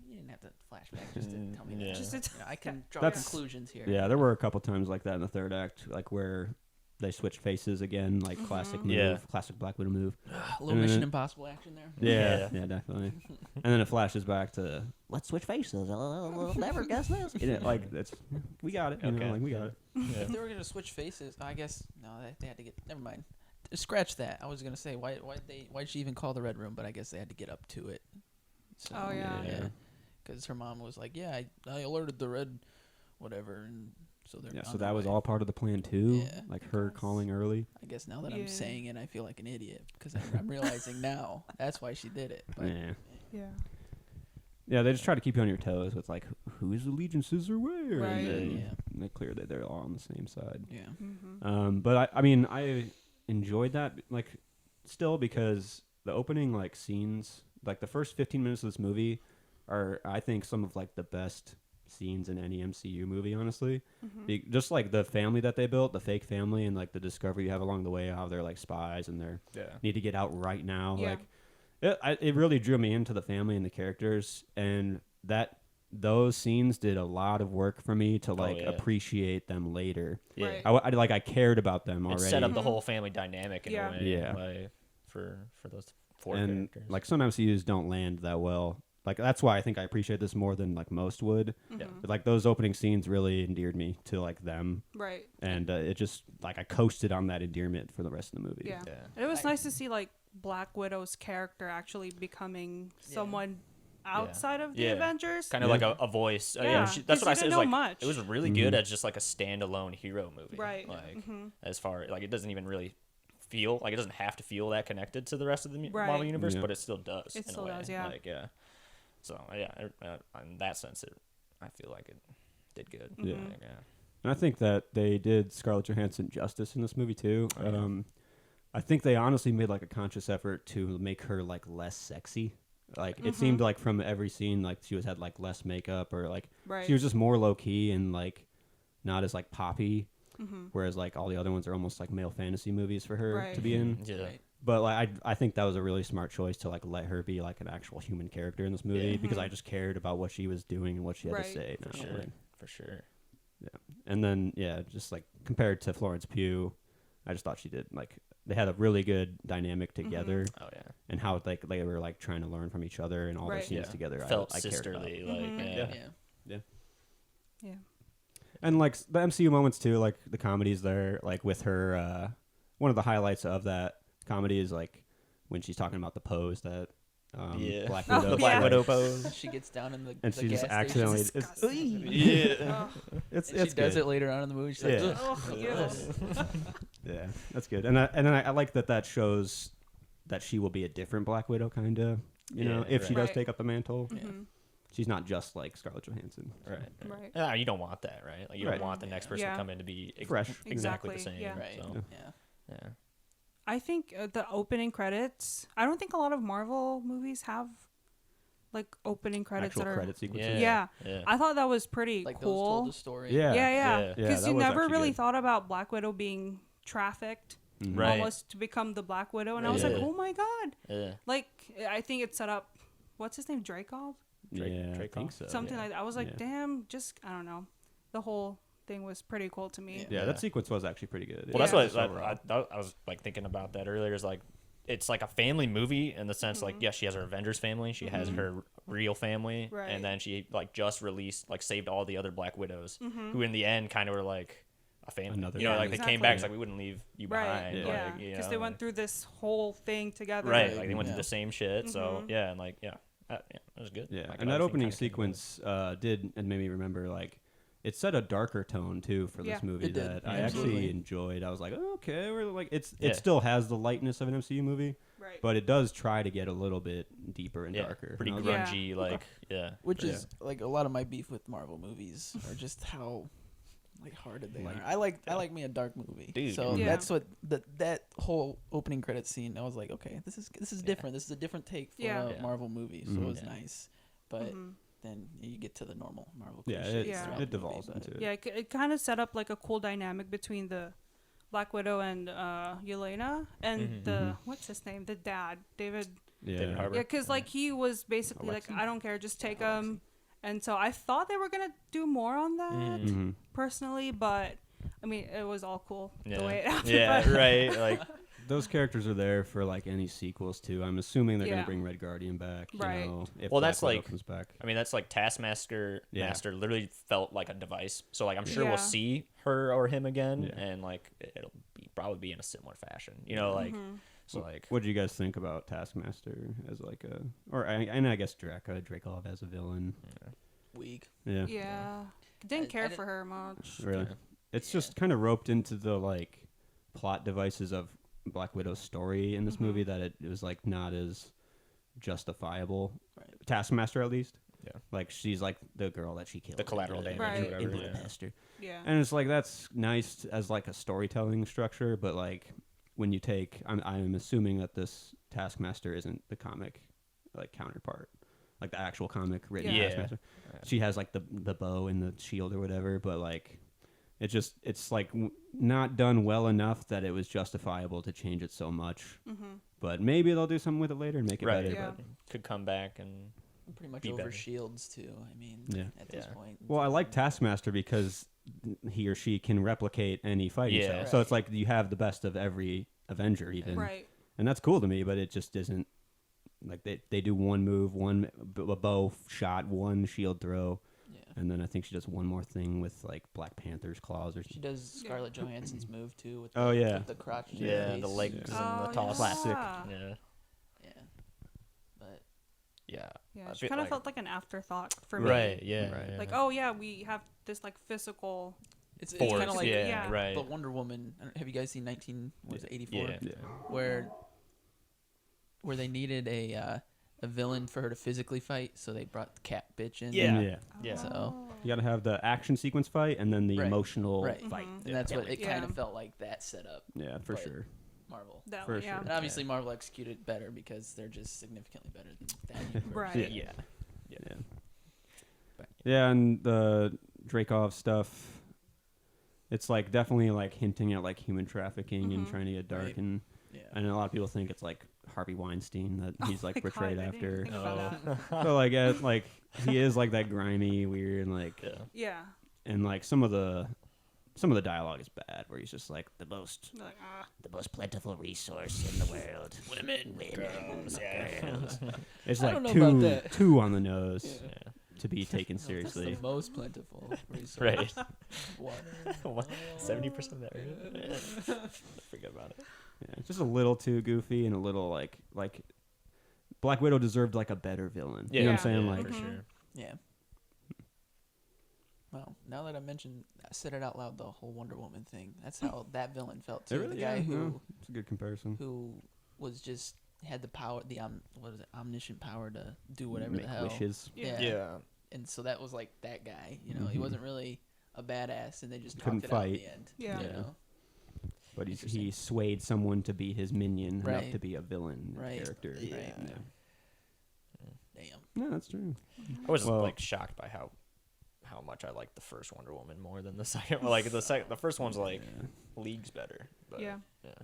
you didn't have to flashback just to tell me that. Yeah. Just You know, I can draw That's- conclusions here. yeah, there were a couple times like that in the third act, like where they switched faces again, like classic move, Yeah. classic Black Widow move. A little And Mission then- Impossible action there. Yeah, yeah, definitely. And then it flashes back to let's switch faces. We'll never guess this. You know, like that's we got it. You Okay. know, like we got it. Yeah. If they were gonna switch faces, I guess no, they had to get. Never mind. Scratch that. I was gonna say why'd she even call the Red Room? But I guess they had to get up to it. So, Oh, yeah. Yeah. Because her mom was like, yeah, I alerted the Red, whatever, and so they're. Yeah, on so their that was way. all part of the plan too. Yeah. Like her Yes. calling early. I guess now that Yeah. I'm saying it, I feel like an idiot because I'm realizing now that's why she did it. But Yeah. Yeah. Yeah, they just try to keep you on your toes with like whose allegiances are where, Right. and then Yeah. they clear that they're all on the same side. yeah, Mm-hmm. But I mean, I enjoyed that like still because the opening like scenes, like the first 15 minutes of this movie, are I think some of like the best scenes in any MCU movie. Honestly, just like the family that they built, the fake family, and like the discovery you have along the way, how they're like spies and they're Yeah. need to get out right now. Yeah. Like it really drew me into the family and the characters, and those scenes did a lot of work for me to like yeah. appreciate them later. Yeah. Right. I cared about them It already. set up the whole family dynamic in Yeah. a way. Yeah. Like, for those 4 and characters. like some MCUs don't land that well. Like that's why I think I appreciate this more than like most would. Yeah. But, like those opening scenes really endeared me to like them, Right. and it just like I coasted on that endearment for the rest of the movie. Yeah. Yeah. And it was nice to see like Black Widow's character actually becoming someone outside of the Yeah. Avengers. Kind of Yeah. like a voice. Yeah, That's 'cause what you I said. didn't It was know like much. it was really good as just like a standalone hero movie. Right. Like Mm-hmm. as far like it doesn't even really feel like it doesn't have to feel that connected to the rest of the Right. Marvel universe, Yeah. but it still does. It in still a way. does, yeah. Like So in that sense, I feel like it did good. Yeah. Mm-hmm. Like, And I think that they did Scarlett Johansson justice in this movie too. Oh, yeah. I think they honestly made like a conscious effort to make her like less sexy. Like it seemed like from every scene, like she had like less makeup or like Right. she was just more low key and like not as like poppy. Mm-hmm. Whereas like all the other ones are almost like male fantasy movies for her Right. to be in. Yeah. Right. But like I think that was a really smart choice to like let her be like an actual human character in this movie Yeah. because I just cared about what she was doing and what she had Right. to say. For now. sure. Like, For sure. and then just like compared to Florence Pugh, I just thought she did like they had a really good dynamic together Oh yeah. and how like they were like trying to learn from each other and all their Right. scenes Yeah. together. Felt I cared about. sisterly. Mhm. Like Yeah. Yeah. Yeah. And like the MCU moments too, like the comedies there, like with her. One of the highlights of that comedy is like when she's talking about the pose that Yeah. Black Oh, Widow, The Black yeah. Widow pose. She gets down in the and the she just gas accidentally. station. Yeah. It's And she it's does good. it later on in the movie. She's Yeah. like, "Ugh." Oh, yes. Yeah, that's good. And then I like that shows that she will be a different Black Widow, kind of. You know, Yeah, if she does right. take up the mantle, Mhm. she's not just like Scarlett Johansson. Right. Right. Yeah, you don't want that, right? Like you Right. don't want the next person Yeah. to come in to be Fresh. exactly the Exactly, same. yeah. Right. So, Yeah. yeah. I think the opening credits. I don't think a lot of Marvel movies have like opening credits Actual that are. credit sequences. Yeah. Yeah. I thought that was pretty Like those told cool. a story. Yeah. Yeah, Yeah. yeah. Yeah, Because that you was never actually really good. thought about Black Widow being trafficked Mhm. Right. almost to become the Black Widow, and I was like, Yeah. oh my god! Yeah. Like I think it set up. What's his name? Dracov? Yeah, I Drake think off? so. Something like that. I was like, Yeah. damn, just I don't know. The whole thing was pretty cool to me. Yeah. Yeah, Yeah. that sequence was actually pretty good. Well, that's Yeah. what Just overall. I was like thinking about that earlier. Is like it's like a family movie in the sense like Mm-hmm. yes, she has her Avengers family, she has her real family, Right. and then she like just released like saved all the other Black Widows, Mm-hmm. who in the end kind of were like a family. Another you know, family. like they came back. It's Exactly. like we wouldn't leave you Right. behind. Yeah. Yeah. Like, you Because know, they went through this whole thing together. right. Like they went Yeah. through the same shit. So Mhm. yeah, and like yeah, it was good. Yeah, Like, and that everything opening kinda came together. sequence did and made me remember like it set a darker tone too for Yeah. this movie It did. that Yeah, I actually absolutely. enjoyed. I was like, oh, okay, we're like it Yeah. still has the lightness of an MCU movie, Right. but it does try to get a little bit deeper and Yeah, darker. pretty And I was like, grungy. Like yeah, Which Yeah. is like a lot of my beef with Marvel movies are just how lighthearted they Light. are. I like me a dark movie. Dude. So Yeah. that's what that whole opening credit scene. I was like, okay, this is different. This is a different take for Yeah. a Yeah. Marvel movie. So Mhm. it was Yeah. nice, but Mhm. then you get to the normal Marvel. Yeah, cliches Yeah. throughout it the movie, devolves but- into it. Yeah, it kind of set up like a cool dynamic between the Black Widow and Yelena and Mhm. the what's his name, the dad, David. David Yeah, Harbour. Yeah, because like he was basically like, Alexi. I don't care, just take him. And so I thought they were gonna do more on that Mhm. personally, but I mean it was all cool Yeah. the way it happened. Yeah, but- right. Like Those characters are there for like any sequels too. I'm assuming they're Yeah. gonna bring Red Guardian back. You Right. know, if Well, Black that's Widow like- comes back. I mean, that's like Taskmaster. Yeah. Master literally felt like a device. So like, I'm sure Yeah. we'll see her or him again, Yeah. and like it'll probably be in a similar fashion. You know, like Mhm. so like What do you guys think about Taskmaster as like a, and I guess Dracov as a villain? Weak. Yeah, Yeah, didn't I care didn't- for her much. really. Yeah. It's Yeah. just kind of roped into the like plot devices of Black Widow's story in this Mhm. movie that it was like not as justifiable. Right. Taskmaster, at least. Yeah. Like she's like the girl that she killed. The collateral in damage Right. or whatever. in Yeah. Budapester. Yeah. And it's like that's nice as like a storytelling structure, but like when you take, I'm assuming that this Taskmaster isn't the comic like counterpart, like the actual comic written Yeah. Taskmaster. Yeah. She has like the bow and the shield or whatever, but like it's like not done well enough that it was justifiable to change it so much. Mm-hmm. But maybe they'll do something with it later and make it Right. better. Yeah. But Could come back and Pretty much Be over better. shields too. I mean, Yeah. at this Yeah. point. well, I like Taskmaster because he or she can replicate any fighting Yeah. style. So it's Right. like you have the best of every Avenger, even. Right. And that's cool to me, but it just isn't like they do one move, a bow shot, one shield throw, Yeah. and then I think she does one more thing with like Black Panther's claws or She something. does Scarlett Johansson's move too. With Oh, the, yeah. with the crotch. to yeah, the face. legs Oh, and the toss. Classic. yeah. Yeah. Yeah, but Yeah. Yeah, I she feel kind of like- felt like an afterthought for me. Right. Yeah. Right. yeah. Like, oh yeah, we have this like physical. It's Force. kind of like yeah. Right. the Wonder Woman. Have you guys seen 1984? Yeah. Yeah. Where they needed a villain for her to physically fight, so they brought the cat bitch in. Yeah. Yeah. Yeah. So You got to have the action sequence fight and then the Right. emotional Right. fight. Mhm. and that's what it kind Yeah. of felt like that setup. Yeah, for But- sure. Marvel. That For one, yeah. sure. And obviously Marvel executed better because they're just significantly better than that universe. Right. Yeah. Yeah. Yeah. But- Yeah, and the Dreykov stuff, it's like definitely like hinting at like human trafficking and Mhm. trying to get dark, Right. and Yeah. and a lot of people think it's like Harvey Weinstein that he's like Oh my portrayed God, I didn't after. think about that. So like he is like that grimy, weird, like Yeah. Yeah. and like some of the dialogue is bad, where he's just like the most Like, plentiful resource in the world. Women, girls, yeah. girls. It's I like don't know about that. too on the nose Yeah. to be taken That's seriously. the most plentiful resource. Right. Water. 70% of that. Right? Forget about it. Yeah, it's just a little too goofy and a little like Black Widow deserved like a better villain. You know what I'm saying? Yeah, Like for Mhm. sure. Yeah. Well, now that I said it out loud, the whole Wonder Woman thing. That's how that villain felt too. The guy it's a good comparison. who was just had the power, what is it, omniscient power to do whatever Make the hell. wishes. Yeah. Yeah. And so that was like that guy. You know, he Mhm. wasn't really a badass, and they just Couldn't talked it out in fight. the end. Yeah. You Yeah. know? But he Interesting. swayed someone to be his minion enough Right. to be a villain Right. character. Yeah. Damn. No, that's true. I was Well- like shocked by how much I liked the first Wonder Woman more than the second. Like the first one's like Yeah. leagues better. But, Yeah. yeah.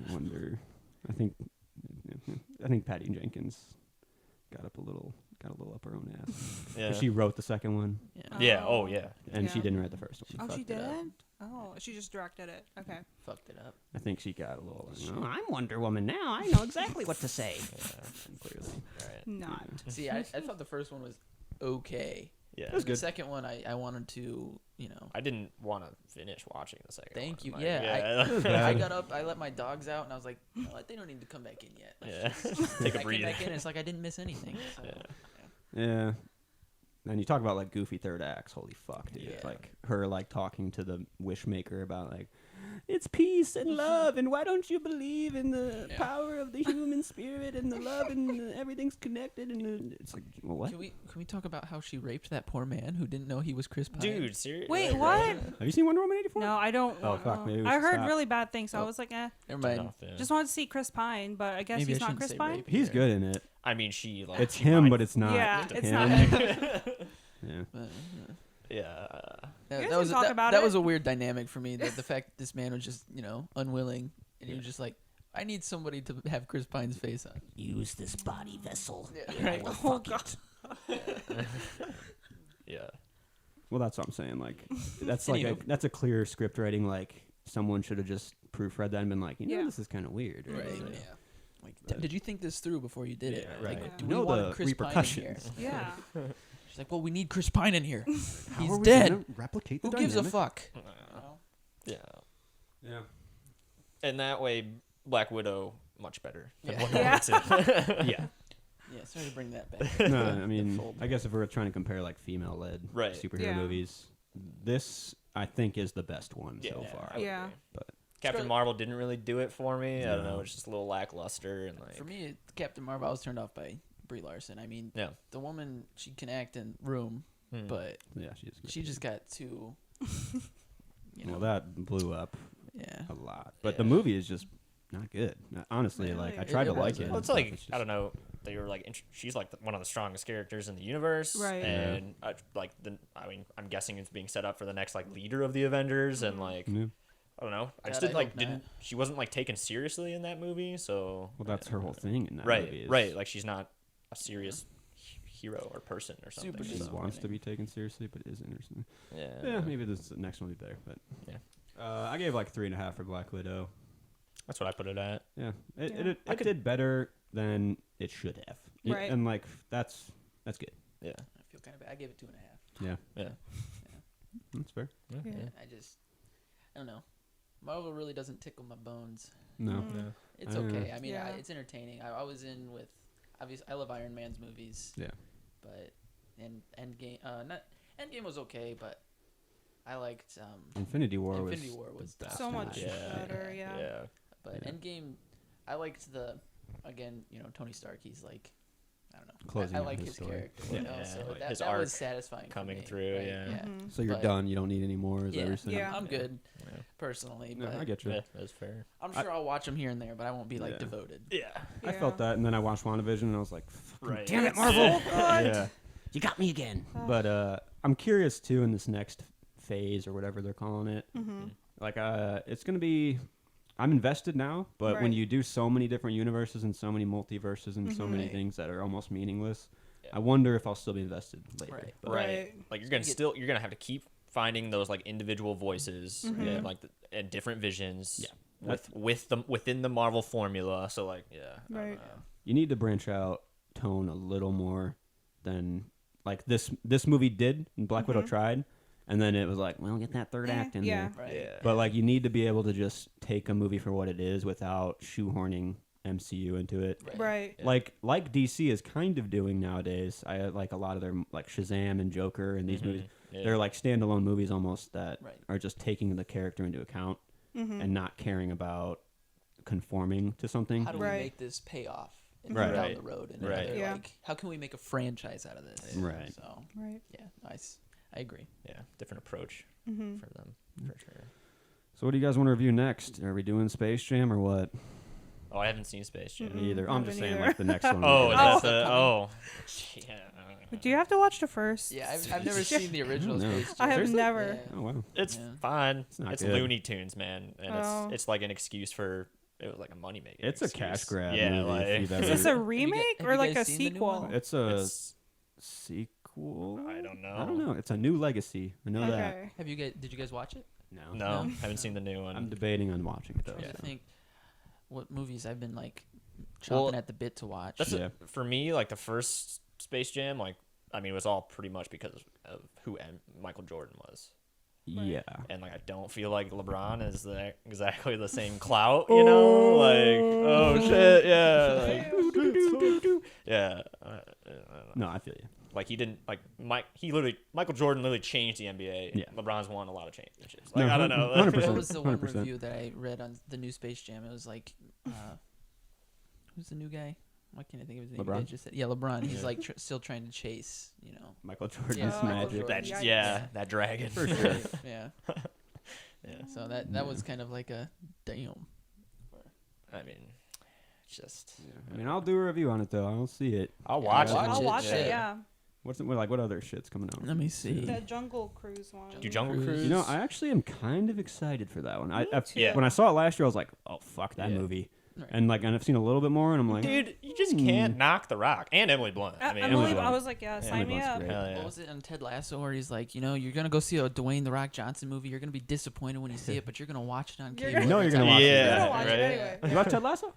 I wonder. I think Patty Jenkins got a little up her own ass. Yeah. She wrote the second one, Yeah. Yeah. Oh Oh. yeah. and she Yeah. didn't write the first one. Oh, she fucked it up. did? Oh, she just directed it. Okay. Fucked it up. I think she got a little. Like, oh, I'm Wonder Woman now. I know exactly what to say. Clearly. Right. Not. See, I thought the first one was okay. Yeah. was The good. second one, I wanted to, you know. I didn't want to finish watching the second Thank one. you. Like, Yeah, bad. I got up, I let my dogs out, and I was like, you know what, they don't need to come back in yet. Yeah. I Take a came breather. back in, and it's like I didn't miss anything. So. Yeah. Yeah. And you talk about like goofy third acts. Holy fuck, dude! Yeah. Like her like talking to the Wishmaker about like it's peace and love, and why don't you believe in the Yeah. power of the human spirit and the love and everything's connected? And it's like, well, what? Can we talk about how she raped that poor man who didn't know he was Chris Pine? Dude, seriously. Wait, what? Have you seen Wonder Woman '84? No, I don't. Oh, fuck, maybe we I should heard stop. really bad things, so I Oh. was like, Never mind. just wanted to see Chris Pine, but I guess Maybe he's I not shouldn't Chris say Pine. rape. He's either. good in it. I mean, she like It's she him, might- but it's not. Yeah, him. it's not. Yeah. But, Yeah. guys that can was talk that, about that it. was a weird dynamic for me. That the fact that this man was just unwilling, and he was just like, I need somebody to have Chris Pine's face on. Use this body vessel. Yeah, right. Oh god. Yeah. Well, that's what I'm saying. Like, that's like Anywho. that's a clear script writing. Like, someone should have just proofread that and been like, Yeah. this is kind of weird. Right. So- Yeah. Like, did you think this through before you did it? Yeah, Like, right. do Know we want the Chris Pine in here? repercussions. Yeah. She's like, well, we need Chris Pine in here. How He's are we dead. gonna replicate the Who gives a dynamic? fuck? Yeah. Yeah. And that way, Black Widow much better than Yeah. Wonder Yeah. Woman 2. Yeah. Yeah, sorry to bring that back. No, I mean, fold. I guess if we're trying to compare like female-led Right. superhero Yeah. movies, this I think is the best one so Yeah, far. I would Yeah. agree. But Captain Scarlet- Marvel didn't really do it for me. I don't know. No. It's just a little lackluster and like. For me, Captain Marvel, I was turned off by Brie Larson. I mean, Yeah. the woman, she can act in Room, Hmm. but yeah, she's good. she just got too. Well, that blew up Yeah. a lot, but Yeah. the movie is just not good. Honestly, Really? like I It- tried it to like wasn't. it. Well, it's but like just- I don't know. They were like she's like one of the strongest characters in the universe, Right. And I mean, I'm guessing it's being set up for the next like leader of the Avengers, and like Yeah. I don't know. I just God, didn't I like hope didn't not. she wasn't like taken seriously in that movie, so Well, that's her whole thing in that right, movie. Is right. Like she's not a serious hero or person or something. Super she just- wants to be taken seriously, but isn't or something. yeah, Yeah, maybe this next one will be better. But Yeah. I gave like 3.5 for Black Widow. that's what I put it at. Yeah, it Yeah. it did better than it should have. Right. And like that's good. Yeah, I feel kind of bad. I gave it 2.5. Yeah, yeah, that's fair. yeah. Yeah. I don't know. Marvel really doesn't tickle my bones. No. Mm. It's I don't know. okay. I mean, Yeah. it's entertaining. I was in with obviously I love Iron Man's movies. Yeah. But Endgame, not Endgame was okay, but I liked Infinity War Infinity was War was the best So to much me. better, yeah. But Yeah. Endgame, I liked again, Tony Stark. He's like, I don't know. Closing I out like his his story. character. Yeah. So Like that, his that arc was satisfying. coming for me, through, right? yeah. Mhm. So you're But- done. You don't need any more. Is that Yeah. what you're saying? Yeah. I'm good Yeah. personally, No, but I get you. Yeah, that's fair. I'm sure I'll watch them here and there, but I won't be like Yeah. devoted. Yeah. I felt that, and then I watched WandaVision, and I was like, Right. damn it, It's Marvel! so good. Yeah, you got me again. But I'm curious too in this next phase or whatever they're calling it. Mm-hmm. Like, it's gonna be. I'm invested now, but when Right. you do so many different universes and so many multiverses and so many Right. things that are almost meaningless, Yeah. I wonder if I'll still be invested later. Right. But Right. Like you're gonna have to keep finding those like individual voices and like and different visions. Yeah. Within the Marvel formula. So like I don't Right. know. you need to branch out tone a little more than like this movie did and Black Widow tried, and then it was like, well, get that third act in yeah. there. Right. Yeah. But like you need to be able to just take a movie for what it is without shoehorning MCU into it. Right. Yeah. Like DC is kind of doing nowadays. I like a lot of their like Shazam and Joker and these movies. Yeah. They're like standalone movies almost that Right. are just taking the character into account Mm-hmm. and not caring about conforming to something. How do we Right. make this pay off Right. down Right. the road? And Right. they're Yeah. like, how can we make a franchise out of this? Right. So Right. yeah, nice. I agree. Yeah, different approach Mm-hmm. for them for sure. So what do you guys want to review next? Are we doing Space Jam or what? Oh, I haven't seen Space Jam. Mm-mm. Me either. I'm Haven't just saying either. like the next one. Oh, we is do. that the yeah. Do you have to watch the first? Yeah, I've never seen the original No. Space Jam. I have Seriously? never. Yeah. Oh wow. It's Yeah. fine. It's not It's good. Looney Tunes, man, and Oh. it's like an excuse for it was like a money making. It's a cash grab. Yeah, movie, if like you've Is ever- this a have remake you or like a guys seen the new sequel? one? It's a It's, sequel. I don't know. I don't know. It's a new legacy. I know that. Okay. Did you guys watch it? No. No, No? haven't seen the new one. I'm debating on watching it though. I so. think what movies I've been like chomping Well, at the bit to watch. That's Yeah. for me. Like the first Space Jam, like I mean, it was all pretty much because of who Michael Jordan was, Yeah. and like I don't feel like LeBron is exactly the same clout. You know, like oh shit, yeah, like yeah. I don't know. No, I feel you. Like he didn't like Michael Jordan literally changed the NBA. Yeah. LeBron's won a lot of championships. Like No, I don't know. 100%. What was the one 100%. review that I read on the new Space Jam? It was like, who's the new guy? Why can't I think of his name? You LeBron? guys just said, yeah, LeBron. He's Yeah. like still trying to chase, Michael Jordan's Yeah, Michael magic. Jordan. That Yikes. yeah, that dragon For sure. yeah. Yeah. So that was kind of like a damn. I mean, it's just I mean, I'll do a review on it though. I'll see it. I'll watch watch it. I'll it, watch it. yeah. Yeah. What other shit's coming out? Let me see. The Jungle Cruise one. Do Jungle Cruise? You know, I actually am kind of excited for that one. Yeah. When I saw it last year, I was like, "Oh fuck that Yeah. movie," Right. and I've seen a little bit more, and I'm like, Dude, you just can't knock The Rock and Emily Blunt. I mean, Emily, Blunt. I was like, yeah, sign me Blunt's up. great. hell yeah. What was it on Ted Lasso where he's like, you're gonna go see a Dwayne the Rock Johnson movie. You're gonna be disappointed when you see it, but you're gonna watch it on You're cable. gonna- No, you're gonna watch it. You're Yeah, gonna watch right? it anyway. "You watch Ted Lasso?"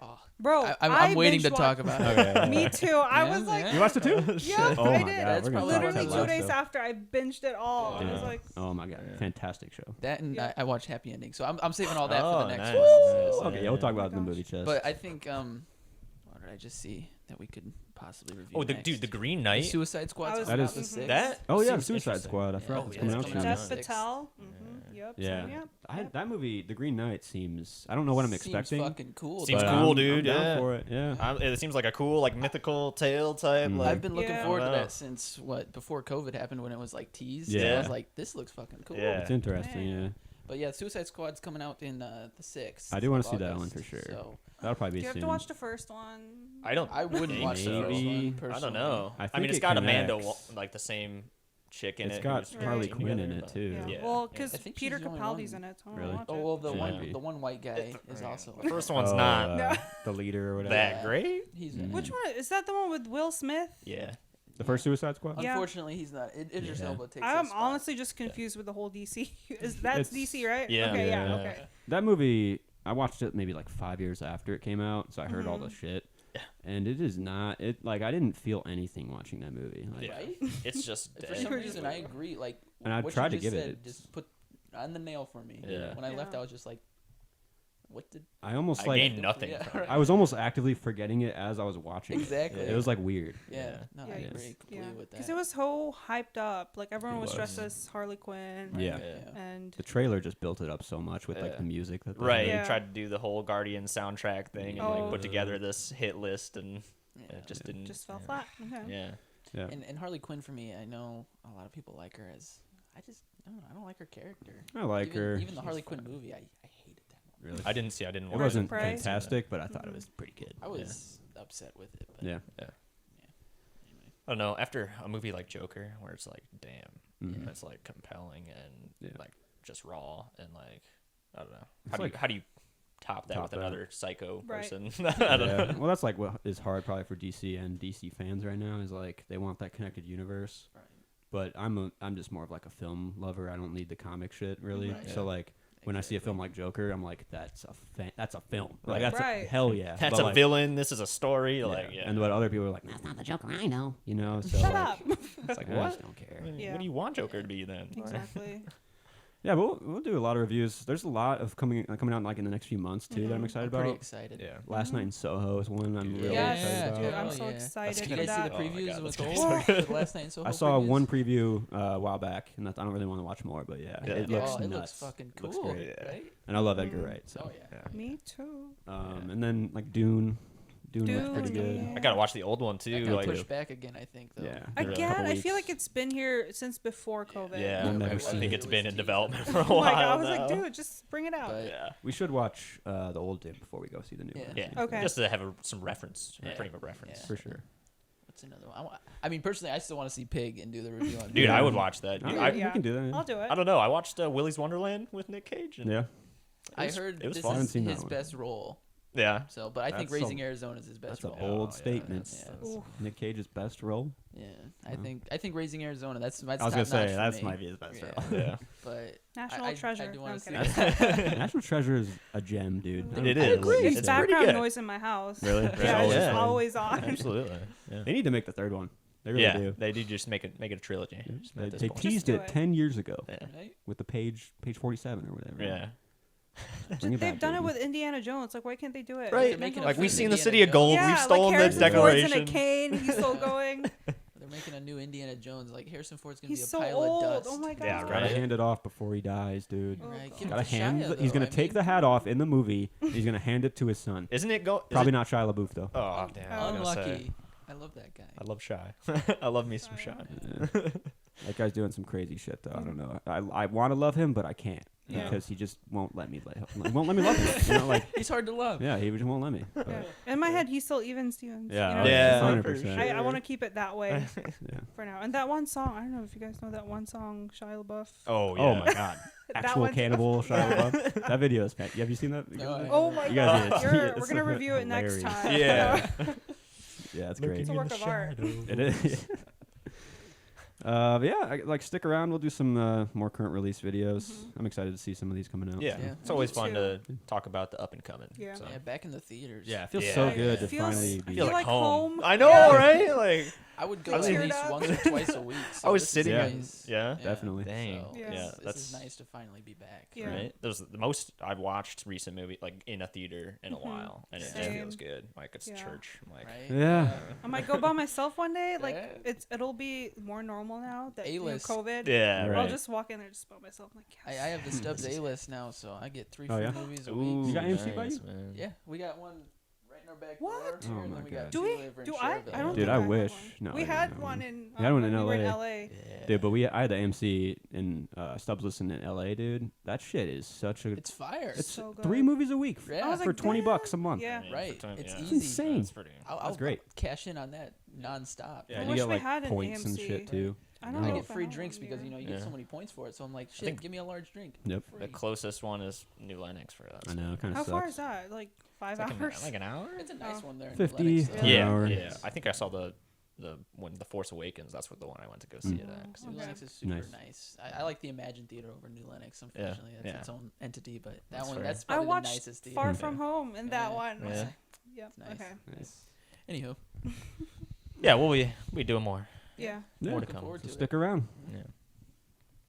Oh, Bro, I'm waiting to binge talk watched- about it. Me too. I Yeah, was like, yeah. You watched it too? yeah, Oh I my did. god, That's we're gonna probably talk Literally Ted 2 days Lasso. after I binged it all. I was Yeah. like, Oh my god, fantastic show. That and Yeah. I watched Happy Ending, so I'm saving all that for Oh, the next nice. one. Nice. Okay, yeah, we'll talk about it in the gosh. movie chest. But I think what did I just see that we could possibly review? Oh, next? the Green The Knight. Suicide Squad. I was- That is- the Mhm. 6th. That oh yeah, seems Suicide interesting. Squad. I Yeah. forgot Oh, that's yeah, coming that's out coming soon. out Jeff soon. Patel. Yep. Yeah, sign me up. that movie, The Green Knight, seems. I don't know what I'm Seems expecting. fucking cool. Seems but dude. cool, I'm dude, down yeah. for it. Yeah. It seems like a cool, like mythical tale type. Mm. Like, I've been looking Yeah. forward to Wow. that since before COVID happened when it was like teased. Yeah. I was like, this looks fucking cool. Yeah. It's interesting. Man. Yeah, But yeah, Suicide Squad's coming out in the 6th. I do wanna of see that one August, for sure. So that'll probably Do be you have soon. to watch the first one? I wouldn't watch the first Maybe. one personally. I don't know. I I, think mean, it's it got Amanda, connects. like the same chick in It's it. got who's Harley working Quinn in together, it but- too. Yeah. Yeah. Well, Yeah. because I think Peter she's the only Capaldi's one. in it. So Really? watch Oh it. well, the Should one be. the one white guy is also. The first one's Oh, not No. the leader or whatever. that Yeah. great. He's in Which it. one is that? The one with Will Smith? Yeah. The first Suicide Squad. Yeah. Unfortunately, he's not. Idris Yeah. Elba takes. I'm his spot. honestly just confused with the whole DC. That's It's- DC, right? Yeah. Okay, yeah. Yeah. Okay. That movie, I watched it maybe like 5 years after it came out, so I heard all the shit. Yeah. And it is not. It like I didn't feel anything watching that movie. Like, Yeah. Right? It's just For dead. some were just reason, I agree. Like, And I what tried you to just give it said, its- just put on the nail for me. Yeah. When I left, Yeah. I was just like, what did I almost I like gained nothing Yeah, from it. right. I was almost actively forgetting it as I was watching. Exactly. It was like weird. Yeah, no, I Yeah, agree completely with that. Because it was so hyped up. Like everyone It was dressed was. as Harley Quinn. Yeah. And The trailer just built it up so much with like Yeah. the music that they Right, had. Yeah. he tried to do the whole Guardian soundtrack thing and like Oh. put together this hit list, and Yeah. it just didn't. just fell yeah. flat. Okay. Yeah, Yeah. And Harley Quinn for me, I know a lot of people like her as. I don't know. I don't like her character. I like even, her. Even the She's Harley fine. Quinn movie, I hated that one. Really. I didn't It watch wasn't Prey? fantastic, but I thought it was pretty good. I was upset with it. But Yeah. Anyway. I don't know. After a movie like Joker, where it's like, damn, Mhm. it's like compelling and Yeah. like just raw and like, I don't know. It's How do you top that top with that. another psycho Right. person? I don't know. Yeah. Well, that's like what is hard probably for DC and DC fans right now is like they want that connected universe. Right. But I'm just more of like a film lover. I don't need the comic shit really. Right. So Yeah. like when I see a film like Joker, I'm like that's a film. Like Right. that's Right. a, hell yeah. That's But, a like, villain. This is a story. Like, yeah. And what other people are like, that's not the Joker I know. You know. So Shut like, up. It's like, I what? just don't care. Yeah. What do you want Joker to be then? Exactly. Yeah, but we'll do a lot of reviews. There's a lot of coming out like in the next few months too that I'm Mhm. excited I'm about. pretty excited. Yeah. Last Night in Soho is one I'm really Yes, excited about. dude, I'm Oh, so yeah. excited Did for you guys see that. the Oh my previews God, with that's the gonna be with Last Night in Soho? I saw previews? one preview a while back, and I don't really want to watch more. But yeah, Yeah. it looks oh, it nuts. looks fucking Looks cool, great. Yeah. right? And I love Edgar Mhm. Wright. So, Oh yeah. Me too. and then like Dune looks pretty Dune, good. yeah. I gotta watch the old one That too. got Like, pushed back again, I think. Though. Yeah. Really? Again, Couple I feel weeks. like it's been here since before COVID. yeah, I've never I seen think it. it's been in development for a Oh while. my god, I was now. like, dude, just bring it out. But Yeah. We should watch the old Dune before we go see the new Yeah. one. Yeah. Okay. Just to have some reference, Yeah. frame of reference. Yeah. For sure. what's another one? I mean, personally, I still want to see Pig and do the review on. Dude, Pig. Yeah. I would watch that. Dude, I, Yeah. We can do that. Yeah. I'll do it. I don't know. I watched Willy's Wonderland with Nick Cage. And Yeah. I was- heard it was this fun. I haven't is seen that his one. best role. Yeah. So, but I think That's Raising a- Arizona is his best That's a role. bold yeah, statement. that's- Ooh. Nick Cage's best role. Yeah, Wow. I think Raising Arizona. That's I was gonna top say notch for that's me. might be his best Yeah. role. Yeah. But National I Treasure. do No, want I'm to see kidding. that. National Treasure is a gem, dude. It I is. agree. It's It's pretty background good. noise in my house. Really? Yeah, it's just Yeah. always on. Absolutely. Yeah. They need to make the third one. They really Yeah, do. they do just make it a trilogy. Just They, at this they point. teased do it it. 10 years ago Yeah. Right? with the page 47 or whatever. Yeah. Bring it They've back, done it baby. with Indiana Jones. Like, why can't they do it? Right. They're making Like a we've new seen the Indiana City of Jones. Gold. Yeah, We've like stolen the Harrison Ford's Declaration. in a cane. He's still going. They're making a new Indiana Jones. Like Harrison Ford's gonna He's be a so pile old. of dust. Oh my god. Yeah, Gotta right. hand it off before he dies, dude. Oh, Right, God. give it Gotta to hand. Shia, He's though, gonna I take mean. the hat off in the movie. He's gonna hand it to his son. Isn't it go? Probably not Shia LaBeouf though. Oh damn! I was gonna say. Unlucky. I love that guy. I love Shy. I love me some Shy. Yeah. That guy's doing some crazy shit though. I don't know. I want to love him, but I can't Yeah. because he just won't let me. He won't let me love him. You know, like He's hard to love. yeah, he just won't let me. But, Yeah. In my head, he's still Even Stevens. Yeah, You know? Yeah, 100%. I want to keep it that way yeah. for now. And that one song, I don't know if you guys know that one song, Shia LaBeouf. Oh yeah. Oh my god. That Actual one's- cannibal Shia LaBeouf. That video is have you seen that? No, I Oh my You guys god. need to see it. We're It's gonna review it next hilarious. time. Yeah. Yeah, it's Looking great. It's a in work the of art. shadows. It is. But yeah, like stick around. We'll do some more current release videos. Mhm. I'm excited to see some of these coming out. Yeah. Yeah. It's always Me fun too. to talk about the up and coming. Yeah. So. Yeah, back in the theaters. Yeah, it feels Yeah. so Yeah. good to Feels- finally I be. feel like home. I know, Yeah. right? Like I would go I at teared least up. once or twice a week. So I was this is sitting. Yeah. nice. Yeah. Definitely. Dang. So Yeah. this that's is nice to finally be back. Yeah. right. That was the most I've watched recent movie like in a theater in a Mhm. while, and it just Same. feels good. Like it's Yeah. church. I'm like, Right? Yeah. I might go by myself one day. Like Yeah. it'll be more normal now that A-list. COVID. yeah, Right. I'll just walk in there just by myself. I'm like, I yes. have the Stubbs A list now, so I get 3 Oh, free yeah? movies a Ooh, week. You got AMC by nice, you? man. Yeah, we got one right in our back What? door. Here, Oh and my then we God. got Do two we? over in Do I? Cherville. I don't. Dude, think I have wish. one. No, we I had don't one have in. We had one in when we were LA. LA. Yeah. Dude, but I had the MC in Stubbs Listen in LA, dude. That shit is such a. It's fire. It's so good. 3 movies a week Yeah. I was for like, $20 a damn. month. Yeah. I mean, Right. for time- It's yeah. easy. insane. That's pretty. I'll great. cash in on that nonstop. Yeah, I and wish you get we like had an points and AMC. shit too. I don't I know get if I free have drinks one because you know you Yeah. get so many points for it. So I'm like, shit, think- give me a large drink. Yep. The Free. closest one is New Lennox for us. I know, kind How of far sucks. is that? Like 5 Like hours? an hour? It's a nice Oh. one there. in 50. Lennox, though. Yeah. Yeah, hour. yeah. I think I saw the when the Force Awakens. That's what the one I went to go see it at. 'cause it New was- Okay. Lennox is super Nice. nice. I like the Imagine Theater over New Lennox. Unfortunately, that's yeah. its own entity, but that That's one fair. that's I probably the watched nicest theater. Far From Home in that Yeah. one. I was Yeah. like, yep. It's nice. Okay. Nice. Anywho, Yeah, we'll be doing more. Yeah. Yeah. More to looking come. forward So to stick it. around. Yeah.